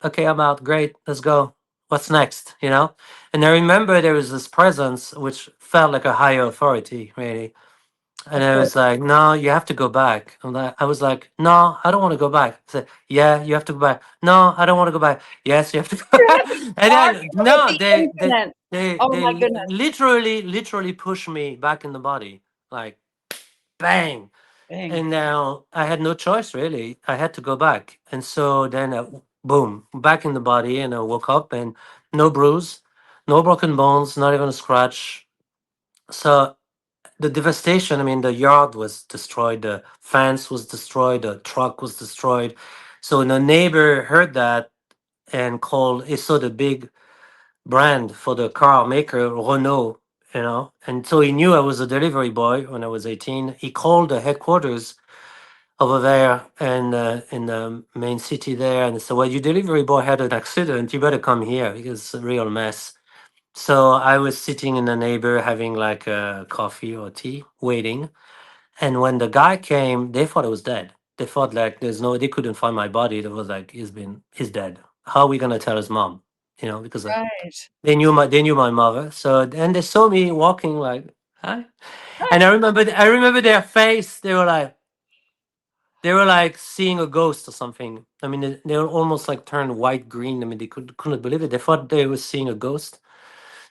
Okay, I'm out. Great, let's go. What's next? And I remember there was this presence which felt like a higher authority, really. And of I course. was like, no, you have to go back. I was like, no, I don't want to go back. I said, yeah, you have to go back. No, I don't want to go back. Yes, you have to go You back. have to And then, argue with no, the they infinite. they Oh they my goodness. literally pushed me back in the body, like bang. Dang. And now I had no choice, really. I had to go back. And so then, boom, back in the body, and I woke up, and no bruise, no broken bones, not even a scratch. So the devastation, I mean, the yard was destroyed, the fence was destroyed, the truck was destroyed. So when a neighbor heard that and called, he saw the big brand for the car maker, Renault, and so he knew I was a delivery boy when I was 18. He called the headquarters over there and in the main city there, and said, well, your delivery boy had an accident, you better come here because it's a real mess. So I was sitting in the neighbor having like a coffee or tea, waiting. And when the guy came, they thought I was dead. They thought like they couldn't find my body. They was like, he's dead. How are we gonna tell his mom? Because Right. they knew my mother. So and they saw me walking like, hi. And I remember their face. They were like seeing a ghost or something. I mean, they were almost like turned white green. I mean, they couldn't believe it. They thought they were seeing a ghost,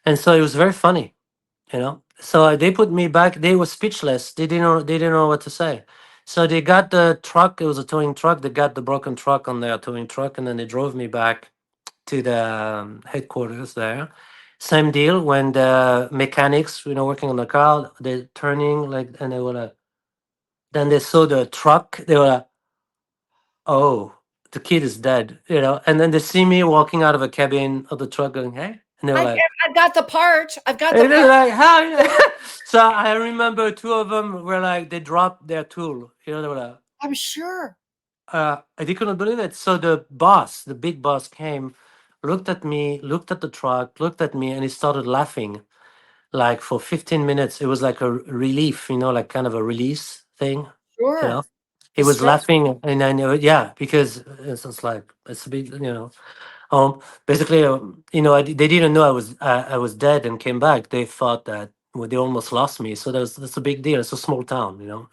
and so it was very funny. So they put me back. They were speechless. They didn't know what to say. So they got the truck. It was a towing truck. They got the broken truck on their towing truck, and then they drove me back to the headquarters there. Same deal when the mechanics, working on the car, they're turning like, and they were like, then they saw the truck. They were like, oh, the kid is dead, and then they see me walking out of a cabin of the truck going, hey, and they were like, I've got the part. I've got the and they're part. like, hi. So I remember two of them were like, they dropped their tool. They were like, I'm sure. they couldn't believe it. So the big boss came, looked at me, looked at the truck, looked at me, and he started laughing like for 15 minutes. It was like a relief, like kind of a release thing, you Sure. know. He The was stress. laughing, and I knew, yeah, because it's just like, it's a big, basically, they didn't know I was dead and came back. They thought that Well, they almost lost me. So that's a big deal. It's a small town, you know.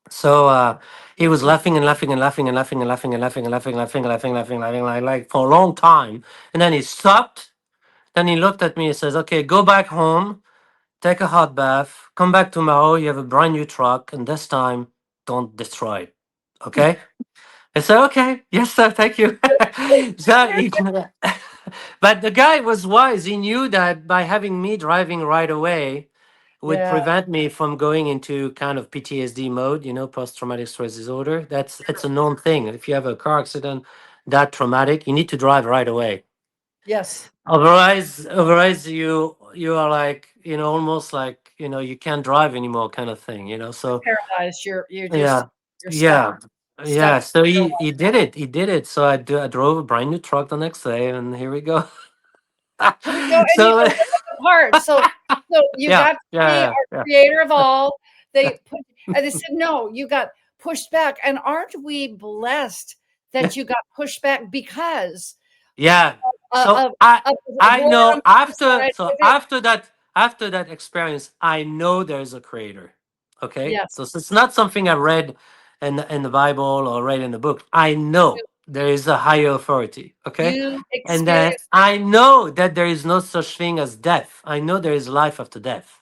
So he was laughing and laughing and laughing and laughing and laughing and laughing and laughing and laughing and laughing and laughing, like for a long time. And then he stopped. Then he looked at me and says, "Okay, go back home, take a hot bath, come back tomorrow. You have a brand new truck, and this time, don't destroy it. Okay?" I said, "Okay, yes, sir, thank you." So but the guy was wise. He knew that by having me driving right away would Yeah. prevent me from going into kind of PTSD mode, you know, post-traumatic stress disorder. It's a known thing. If you have a car accident that traumatic, you need to drive right away. Yes. Otherwise you are like, you know, almost like, you know, you can't drive anymore kind of thing, you know. So Paralyzed. You're yeah, just you're stuck. yeah, Stuck. yeah. So he did it. He did it. So I drove a brand new truck the next day, and here we go. Here we go. And So look at the part. So you yeah, got to see yeah, our yeah, creator of all. They put and they said, no, you got pushed back. And aren't we blessed yeah. that you got pushed back because Yeah. of, So I war on know the other side? after that experience, I know there's a creator. Okay? Yes. So it's not something I read in the Bible or read in the book. I know there is a higher authority. Okay? You And then experienced. I know that there is no such thing as death. I know there is life after death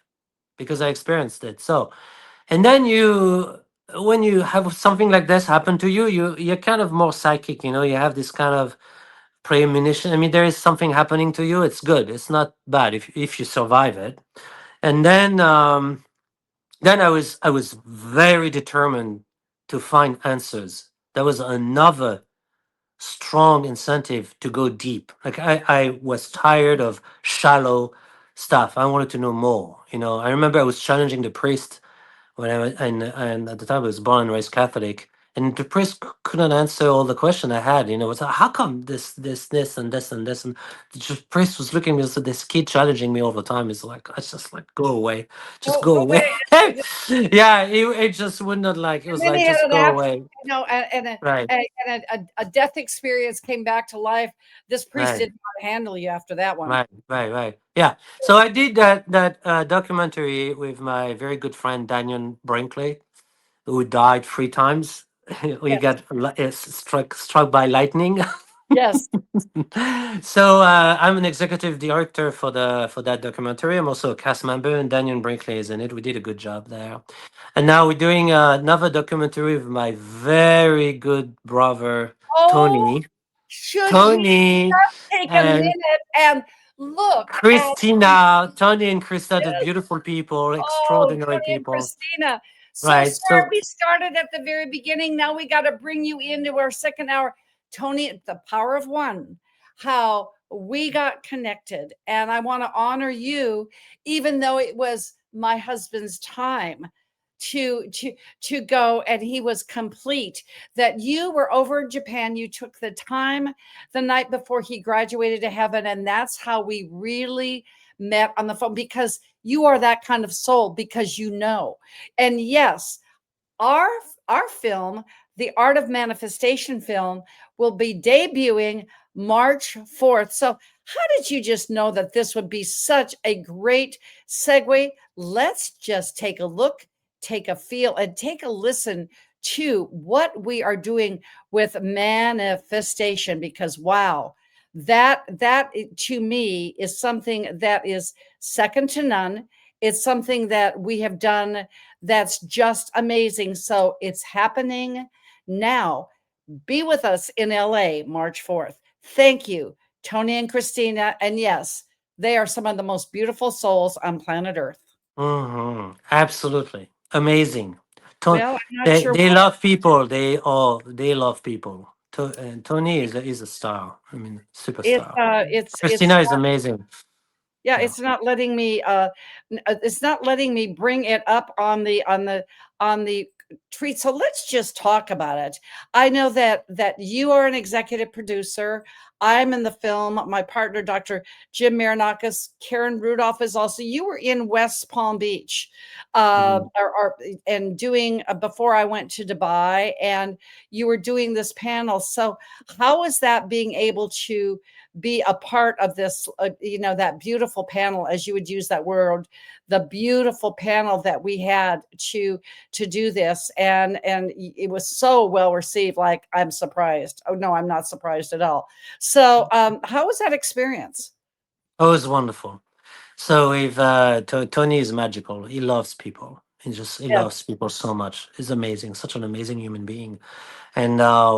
because I experienced it. So and then when you have something like this happen to you, you're kind of more psychic, you know, you have this kind of premonition. I mean, there is something happening to you. It's good. It's not bad if you survive it. And then I was very determined to find answers. There was another strong incentive to go deep. Like I was tired of shallow stuff. I wanted to know more. You know, I remember I was challenging the priest when I was, and at the time I was born and raised Catholic, and the priest couldn't answer all the question I had. You know, it's like, how come this, and this, and this, and the priest was looking at me as this kid challenging me all the time. It's like, I just like, go away, just Go go away. away. Yeah, it just would not like. It And was then like, he had just an go after, away. Right, a death experience came back to life. This priest right. did not handle you after that one. Right. Yeah. So I did that documentary with my very good friend Daniel Brinkley, who died 3 times. We Yes. got struck by lightning. Yes. So I'm an executive director for that documentary. I'm also a cast member, and Daniel Brinkley is in it. We did a good job there. And now we're doing another documentary with my very good brother Oh, Tony. should we Tony take a and minute and look at Christina. Tony and Krista, the this? beautiful people, Oh, extraordinary Tony and people. Christina. So Right. sorry So we started at the very beginning. Now we got to bring you into our second hour. Tony, the power of one, how we got connected. And I want to honor you, even though it was my husband's time to go and he was complete, that you were over in Japan. You took the time the night before he graduated to heaven, and that's how we really met on the phone, because you are that kind of soul, because you know. And yes, our film, the Art of Manifestation film, will be debuting March 4th. So how did you just know that this would be such a great segue? Let's just take a look, take a feel, and take a listen to what we are doing with manifestation, because wow, that to me is something that is second to none. It's something that we have done that's just amazing. So it's happening now. Be with us in LA, March 4th. Thank you, Tony and Christina. And yes, they are some of the most beautiful souls on planet Earth. absolutely amazing. Well, I'm not They sure they why. love people. They love people. And Tony is a star. I mean, superstar. It's Christina is amazing. yeah, Yeah. it's not letting me it's not letting me bring it up on the treat. So let's just talk about it. I know that you are an executive producer. I'm in the film. My partner, Dr. Jim Marinakis, Karen Rudolph is also. You were in West Palm Beach, and doing before I went to Dubai, and you were doing this panel. So, how is that being able to be a part of this? That beautiful panel, as you would use that word, the beautiful panel that we had to do this, and it was so well received. Like, I'm surprised. Oh no, I'm not surprised at all. So how was that experience? Oh, it was wonderful. So we've Tony is magical. He loves people. He Yes. loves people so much. He's amazing, such an amazing human being. And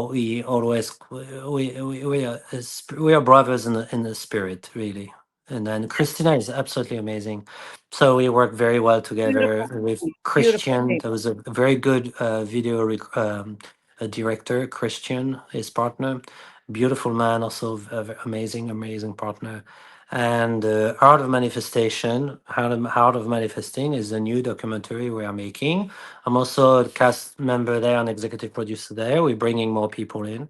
we always we are brothers in the spirit, really. And then Christina is absolutely amazing. So we work very well together Beautiful, with beautiful Christian. There people. was a very good a director, Christian, his partner, beautiful man, also amazing partner. And Art of Manifestation, Art of Manifesting is a new documentary we are making. I'm also a cast member there and executive producer there. We're bringing more people in.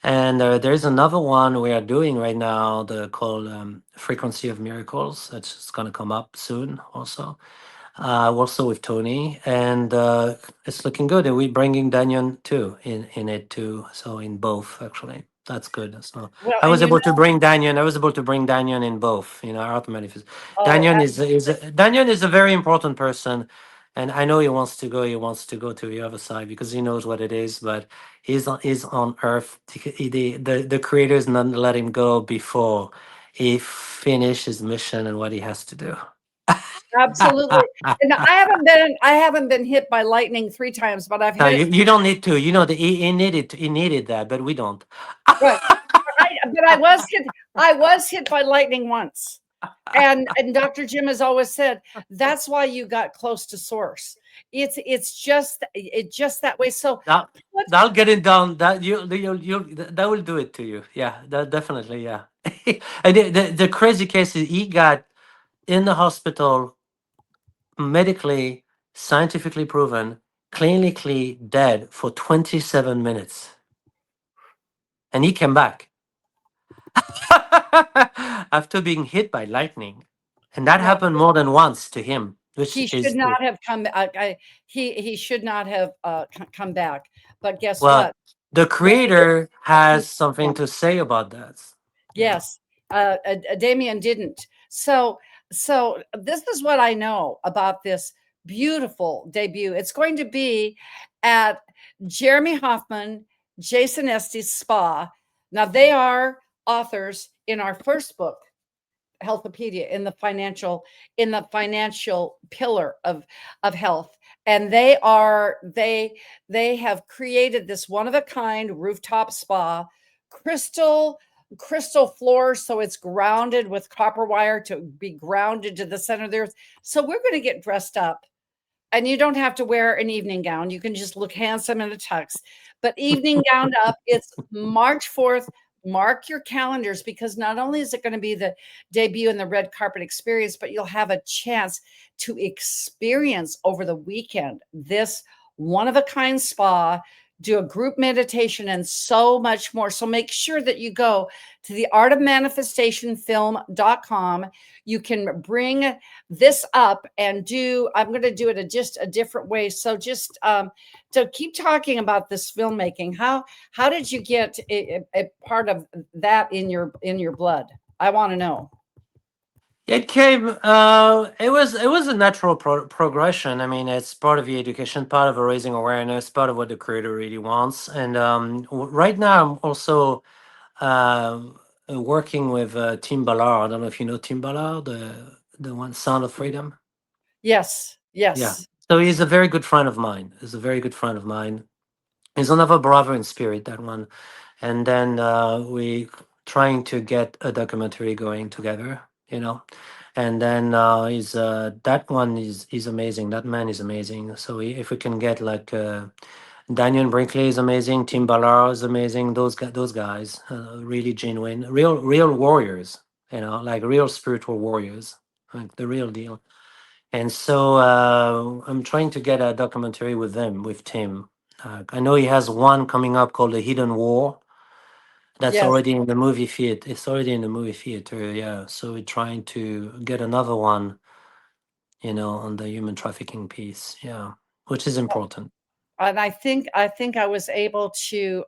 And there's another one we are doing right now called Frequency of Miracles. That's going to come up soon also with Tony. And it's looking good. And we're bringing Daniel too in it too. So in both, actually. That's good. So Well, I and was able to bring Daniel. I was able to bring Daniel in both. Art manifest. oh, Daniel is a very important person, and I know he wants to go. He wants to go to the other side because he knows what it is. But he's on Earth. The creators not let him go before he finish his mission and what he has to do. absolutely. And I haven't been hit by lightning 3 times, but I've No, hit it. you don't need to. He needed that, but we don't. Right. But I was hit by lightning once. And Dr. Jim has always said that's why you got close to source. It's just that way. So That'll get it down. That will do it to you. Yeah, that definitely. Yeah. And the crazy case is he got in the hospital, medically, scientifically proven, clinically dead for 27 minutes, and he came back after being hit by lightning, and that well, happened more than once to him, which he should is not have come. He should not have come back. But guess well, what? the creator has Yeah. something to say about that. Yeah. Yes, Damien didn't. So this is what I know about this beautiful debut. It's going to be at Jeremy Hoffman, Jason Estes Spa. Now they are authors in our first book, Healthopedia, in the financial pillar of health, and they have created this one of a kind rooftop spa, crystal floors, so it's grounded with copper wire to be grounded to the center of the earth. So we're going to get dressed up, and you don't have to wear an evening gown. You can just look handsome in a tux, but evening gowned up. It's March 4th. Mark your calendars, because not only is it going to be the debut and the red carpet experience, but you'll have a chance to experience over the weekend this one of a kind spa, do a group meditation, and so much more. So make sure that you go to the artofmanifestationfilm.com. You can bring this up and I'm going to do it just a different way. So just to keep talking about this filmmaking, how did you get a part of that in your blood? I want to know. It came. It was a natural progression. I mean, it's part of the education, part of the raising awareness, part of what the creator really wants. And right now, I'm also working with Tim Ballard. I don't know if you know Tim Ballard, the one Sound of Freedom. Yes. Yeah. So he's a very good friend of mine. He's a very good friend of mine. He's another brother in spirit, that one. And then we trying to get a documentary going together, And then that one is amazing. That man is amazing. So if we can get like Daniel Brinkley is amazing, Tim Ballard is amazing. Those guys, really genuine, real warriors. Like real spiritual warriors, like the real deal. And so I'm trying to get a documentary with them, with Tim. I know he has one coming up called The Hidden War. That's Yes. already in the movie theater. It's already in the movie theater. Yeah. So we're trying to get another one, on the human trafficking piece. Yeah, which is important. And I think I was able to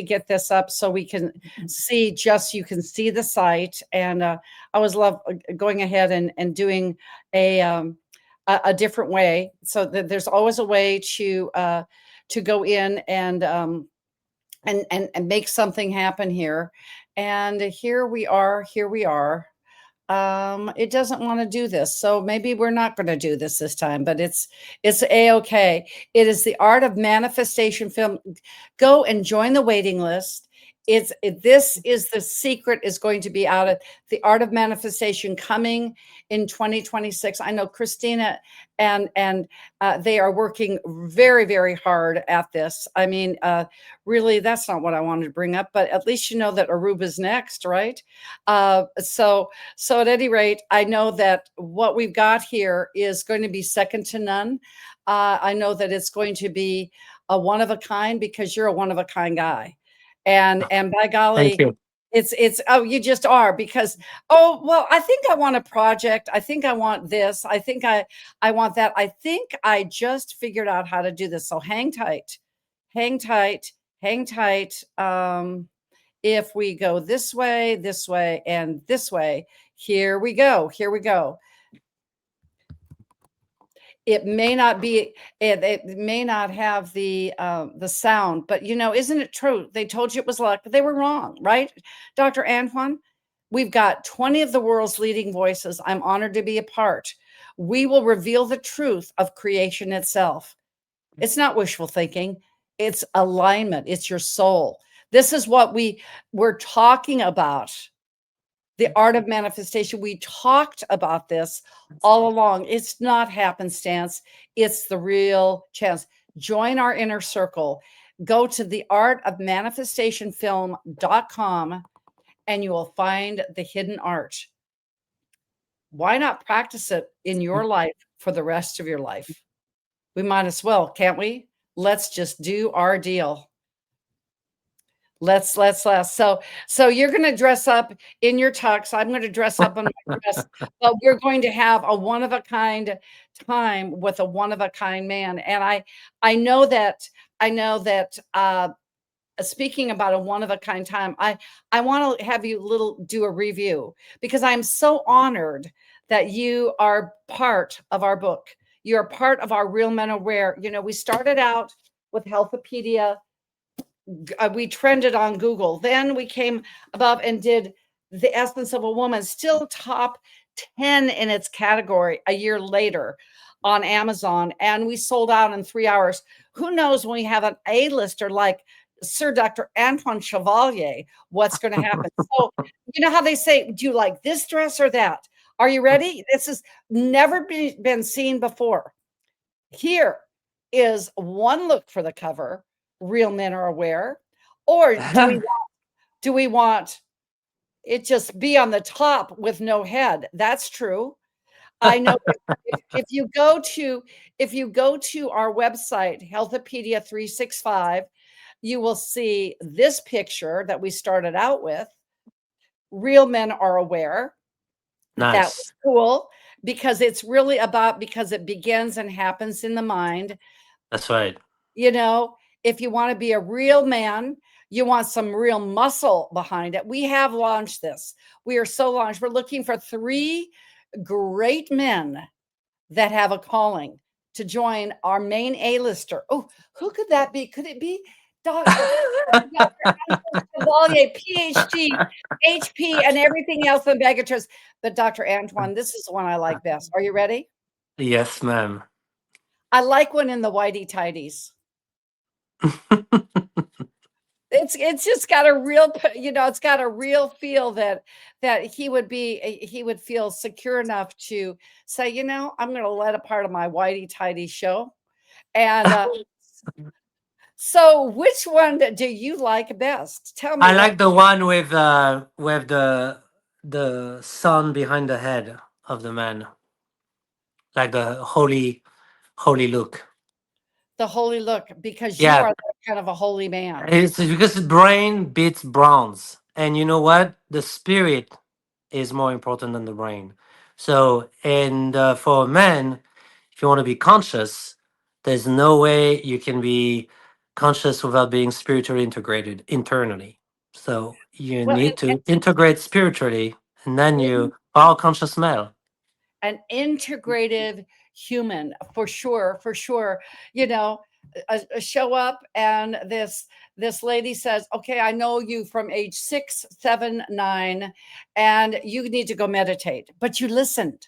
get this up so we can see, just you can see the site. And I was love going ahead and doing a different way, so that there's always a way to go in and make something happen here. And here we are. It doesn't want to do this, so maybe we're not going to do this time, but it's a-okay. It is the art of manifestation film. Go and join the waiting list. This is the secret, is going to be out of the art of manifestation, coming in 2026. I know Christina and they are working very, very hard at this. I mean, really, that's not what I wanted to bring up, but at least you know that Aruba's next, right? So at any rate, I know that what we've got here is going to be second to none. I know that it's going to be a one of a kind, because you're a one of a kind guy. And by golly, Thank you. it's oh, you just are. Because, oh, well, I think I want a project. I think I want this. I think I want that. I think I just figured out how to do this. So hang tight, hang tight, hang tight. If we go this way, and this way, here we go. Here we go. It may not be, it may not have the sound, but isn't it true? They told you it was luck, but they were wrong, right? Dr. Antoine, we've got 20 of the world's leading voices. I'm honored to be a part. We will reveal the truth of creation itself. It's not wishful thinking. It's alignment. It's your soul. This is what we're talking about. The art of manifestation. We talked about this all along. It's not happenstance. It's the real chance. Join our inner circle. Go to theartofmanifestationfilm.com and you will find the hidden art. Why not practice it in your life for the rest of your life? We might as well, can't we? Let's just do our deal. Let's. So you're going to dress up in your tux. I'm going to dress up in my dress, but we're going to have a one of a kind time with a one of a kind man. And I know that speaking about a one of a kind time, I want to have you do a review, because I'm so honored that you are part of our book. You're part of our Real Men Aware. We started out with Healthopedia. We trended on Google. Then we came above and did The Essence of a Woman, still top 10 in its category a year later on Amazon. And we sold out in 3 hours. Who knows, when we have an A-lister like Sir Dr. Antoine Chevalier, what's going to happen? So, you know how they say, do you like this dress or that? Are you ready? This has never been seen before. Here is one look for the cover. Real Men Are Aware. Or do we want it just be on the top with no head? That's true. I know. if you go to our website, Healthopedia 365, you will see this picture that we started out with. Real Men Are Aware. Nice. That was cool, because it's really because it begins and happens in the mind. That's right. If you want to be a real man, you want some real muscle behind it. We have launched this. We are so launched. We're looking for 3 great men that have a calling to join our main A-lister. Oh, who could that be? Could it be Dr. Chevalier, PhD, HP, and everything else in Begatrice? But Dr. Antoine, this is the one I like best. Are you ready? Yes, ma'am. I like one in the whitey tighties. It's just got a real, it's got a real feel that he would feel secure enough to say, I'm going to let a part of my whitey tighty show. And so which one do you like best? Tell me. I like the one with the sun behind the head of the man, like the holy look. The holy look, because you Yeah, are that kind of a holy man. it's because the brain beats bronze, and you know what? The spirit is more important than the brain. So, and for men, if you want to be conscious, there's no way you can be conscious without being spiritually integrated internally. So you Well, need to integrate spiritually, and then you are conscious male. an integrative human, for sure, for sure. You know, show up and this lady says, okay, I know you from age 6, 7, 9, and you need to go meditate, but you listened.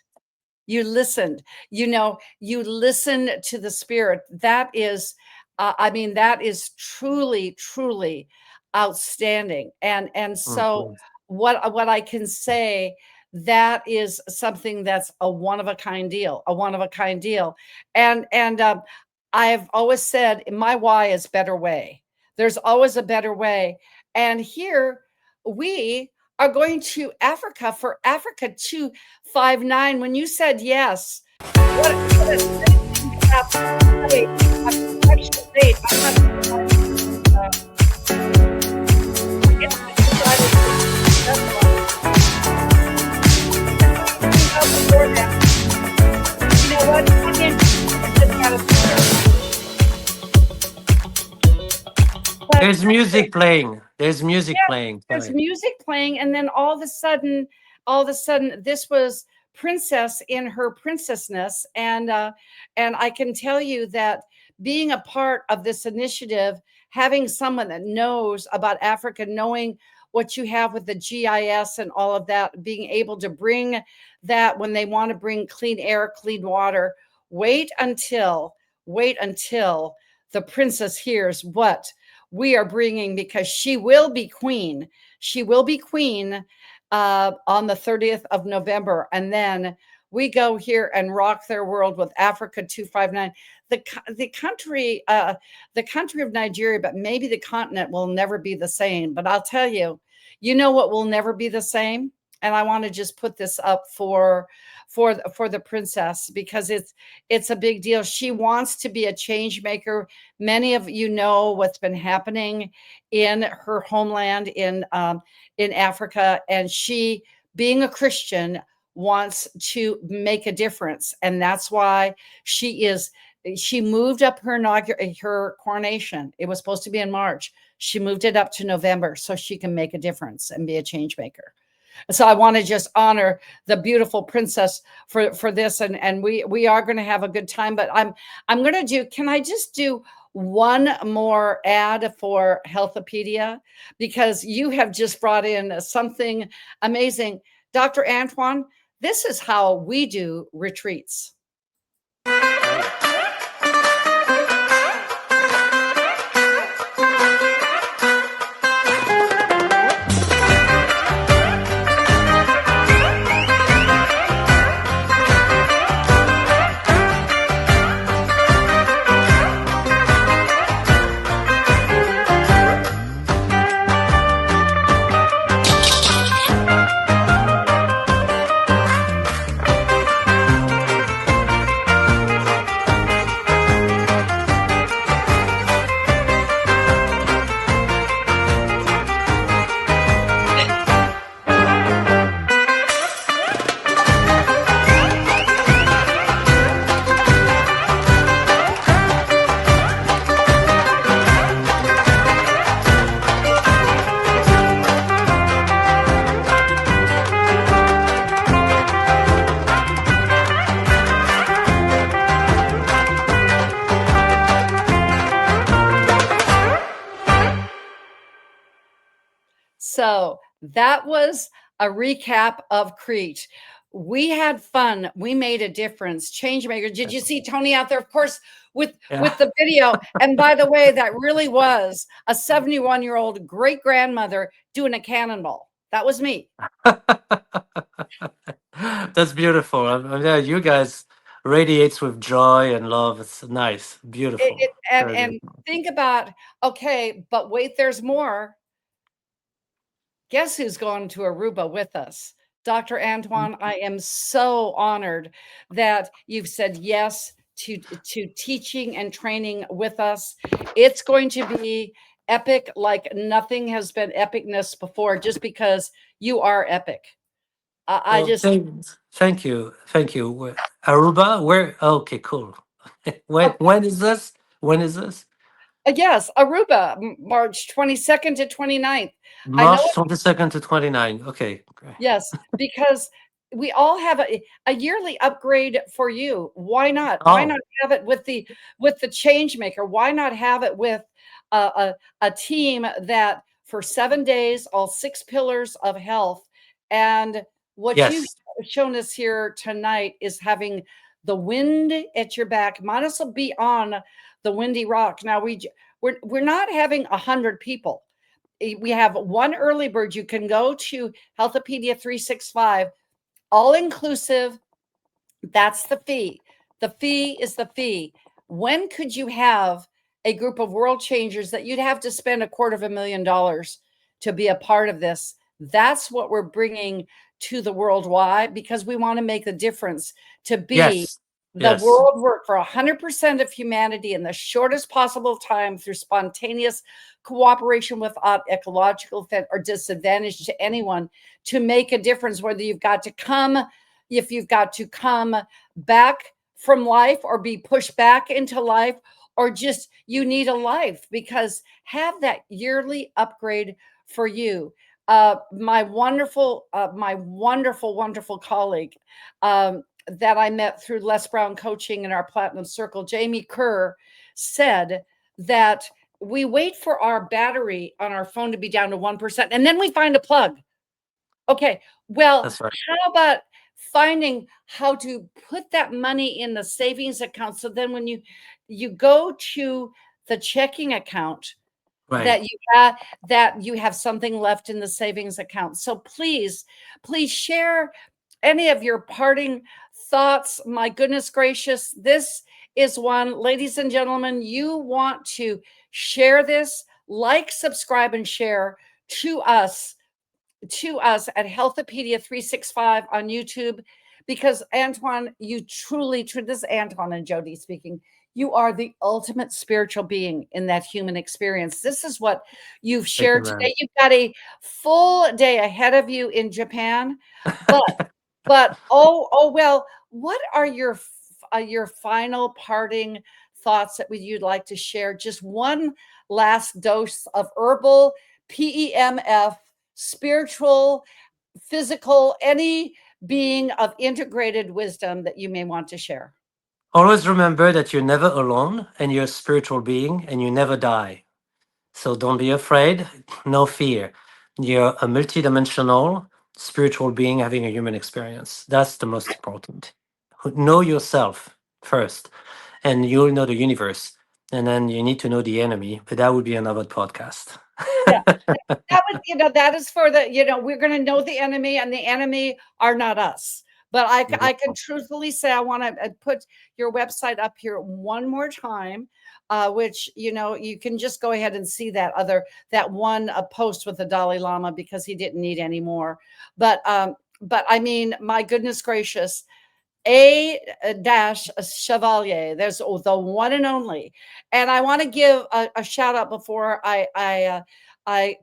You listened. You know, you listened to the spirit. That is, I mean, that is truly, truly outstanding. And so Mhm. what I can say, that is something that's a one of a kind deal, a one of a kind deal. And I've always said my why is better way. There's always a better way. And here we are going to Africa for Africa 259. When you said yes, what a date. Actual date. I'm not you know what? I mean, just There's music playing. There's music playing. there's Sorry. music playing, and then all of a sudden this was princess in her princessness. And I can tell you that being a part of this initiative, having someone that knows about Africa, knowing what you have with the GIS and all of that, being able to bring that when they want to bring clean air, clean water, wait until the princess hears what we are bringing, because she will be queen. She will be queen on the 30th of November. And then we go here and rock their world with Africa 259. The country of Nigeria, but maybe the continent will never be the same. But I'll tell you, you know what will never be the same? And I want to just put this up for the princess, because it's a big deal. She wants to be a change maker. Many of you know what's been happening in her homeland in Africa, and she, being a Christian, wants to make a difference, and that's why she moved up her coronation. It was supposed to be in March. She moved it up to November so she can make a difference and be a change maker. So I want to just honor the beautiful princess for this, and we are going to have a good time. But I'm going to do. Can I just do one more ad for Healthopedia, because you have just brought in something amazing, Dr. Antoine. This is how we do retreats. So that was a recap of Crete. We had fun. We made a difference. Change maker. Did you see Tony out there? Of course, with the video. And by the way, that really was a 71-year-old great grandmother doing a cannonball. That was me. That's beautiful. Yeah, you guys radiates with joy and love. It's nice, beautiful. Very And beautiful. think about, okay, but wait, there's more. Guess who's going to Aruba with us? Dr. Antoine, I am so honored that you've said yes to teaching and training with us. It's going to be epic like nothing has been epicness before, just because you are epic. I Well, just thank you. Thank you. Aruba? Where? Okay, cool. When is this? When is this? yes, Aruba, March 22nd to 29th. I know. March 22nd to 29. Okay, great. Yes, because we all have a yearly upgrade for you. Why not? Why Oh, not have it with the change maker? Why not have it with a team that for 7 days, all 6 pillars of health, and what you've yes. shown us here tonight is having the wind at your back. Might as well be on the windy rock. Now we're not having 100 people. We have one early bird. You can go to Healthopedia 365, all inclusive. That's the fee. The fee is the fee. When could you have a group of world changers that you'd have to spend $250,000 to be a part of this? That's what we're bringing to the worldwide, because we want to make the difference to be Yes. the Yes. world work for 100% of humanity in the shortest possible time through spontaneous cooperation without ecological effect or disadvantage to anyone, to make a difference, whether you've got to come, if you've got to come back from life or be pushed back into life, or just you need a life, because have that yearly upgrade for you. My wonderful, wonderful colleague, that I met through Les Brown Coaching in our Platinum Circle, Jamie Kerr, said that we wait for our battery on our phone to be down to 1%, and then we find a plug. Okay, well, That's right. how about finding how to put that money in the savings account, so then when you go to the checking account, Right. that you have something left in the savings account. So please share any of your parting thoughts. My goodness gracious, this is one, ladies and gentlemen, you want to share this, like, subscribe, and share to us at Healthopedia 365 on YouTube, because Antoine, you truly, this is Antoine and Jody speaking. You are the ultimate spiritual being in that human experience. This is what you've Thank you, shared man. today. You've got a full day ahead of you in Japan, but oh well. What are your final parting thoughts that you'd like to share? Just one last dose of herbal PEMF, spiritual, physical, any being of integrated wisdom that you may want to share. Always remember that you're never alone and you're a spiritual being and you never die. So don't be afraid, no fear. You're a multidimensional spiritual being having a human experience. That's the most important. Know yourself first, and you'll know the universe. And then you need to know the enemy, but that would be another podcast. Yeah. That was, that is for the, we're going to know the enemy, and the enemy are not us. But I can truthfully say, I want to put your website up here one more time, which, you can just go ahead and see that one post with the Dalai Lama, because he didn't need any more. But I mean, my goodness gracious, Chevalier. There's the one and only. And I want to give a shout out before I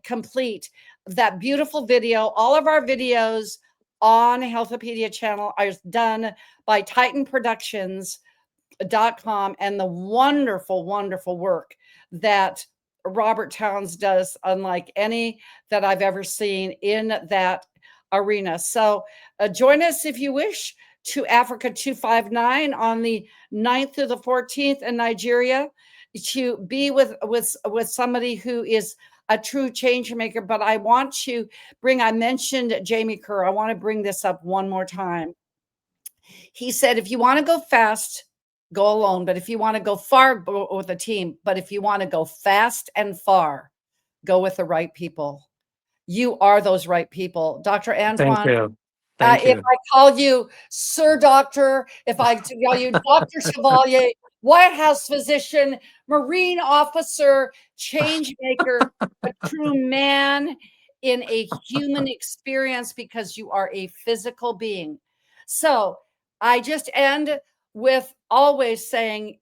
complete that beautiful video. All of our videos on Healthopedia channel are done by TitanProductions.com, and the wonderful, wonderful work that Robert Towns does, unlike any that I've ever seen in that arena. So join us if you wish to Africa 259 on the 9th through the 14th in Nigeria, to be with somebody who is a true change maker. But I want to I mentioned Jamie Kerr. I want to bring this up one more time. He said, if you want to go fast, go alone. But if you want to go far, go with a team. But if you want to go fast and far, go with the right people. You are those right people. Dr. Antoine. Thank you. Thank you. If I call you Sir Doctor, if I call you Dr. Chevalier, White House physician, Marine officer, change maker, a true man in a human experience, because you are a physical being. So I just end with always saying,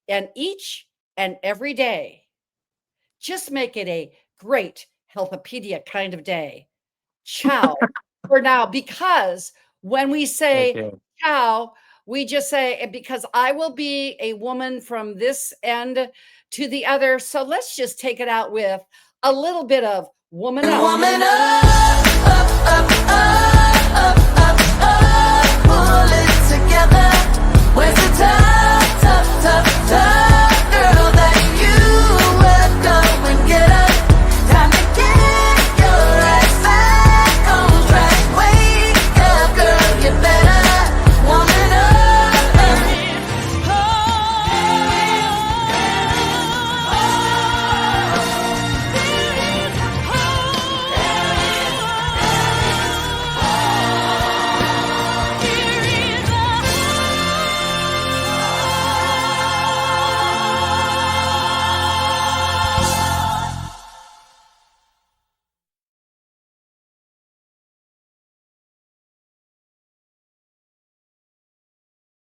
and each and every day, just make it a great Healthopedia kind of day. Ciao for now, because when we say ciao, we just say, because I will be a woman from this end to the other. So let's just take it out with a little bit of woman up. Woman up.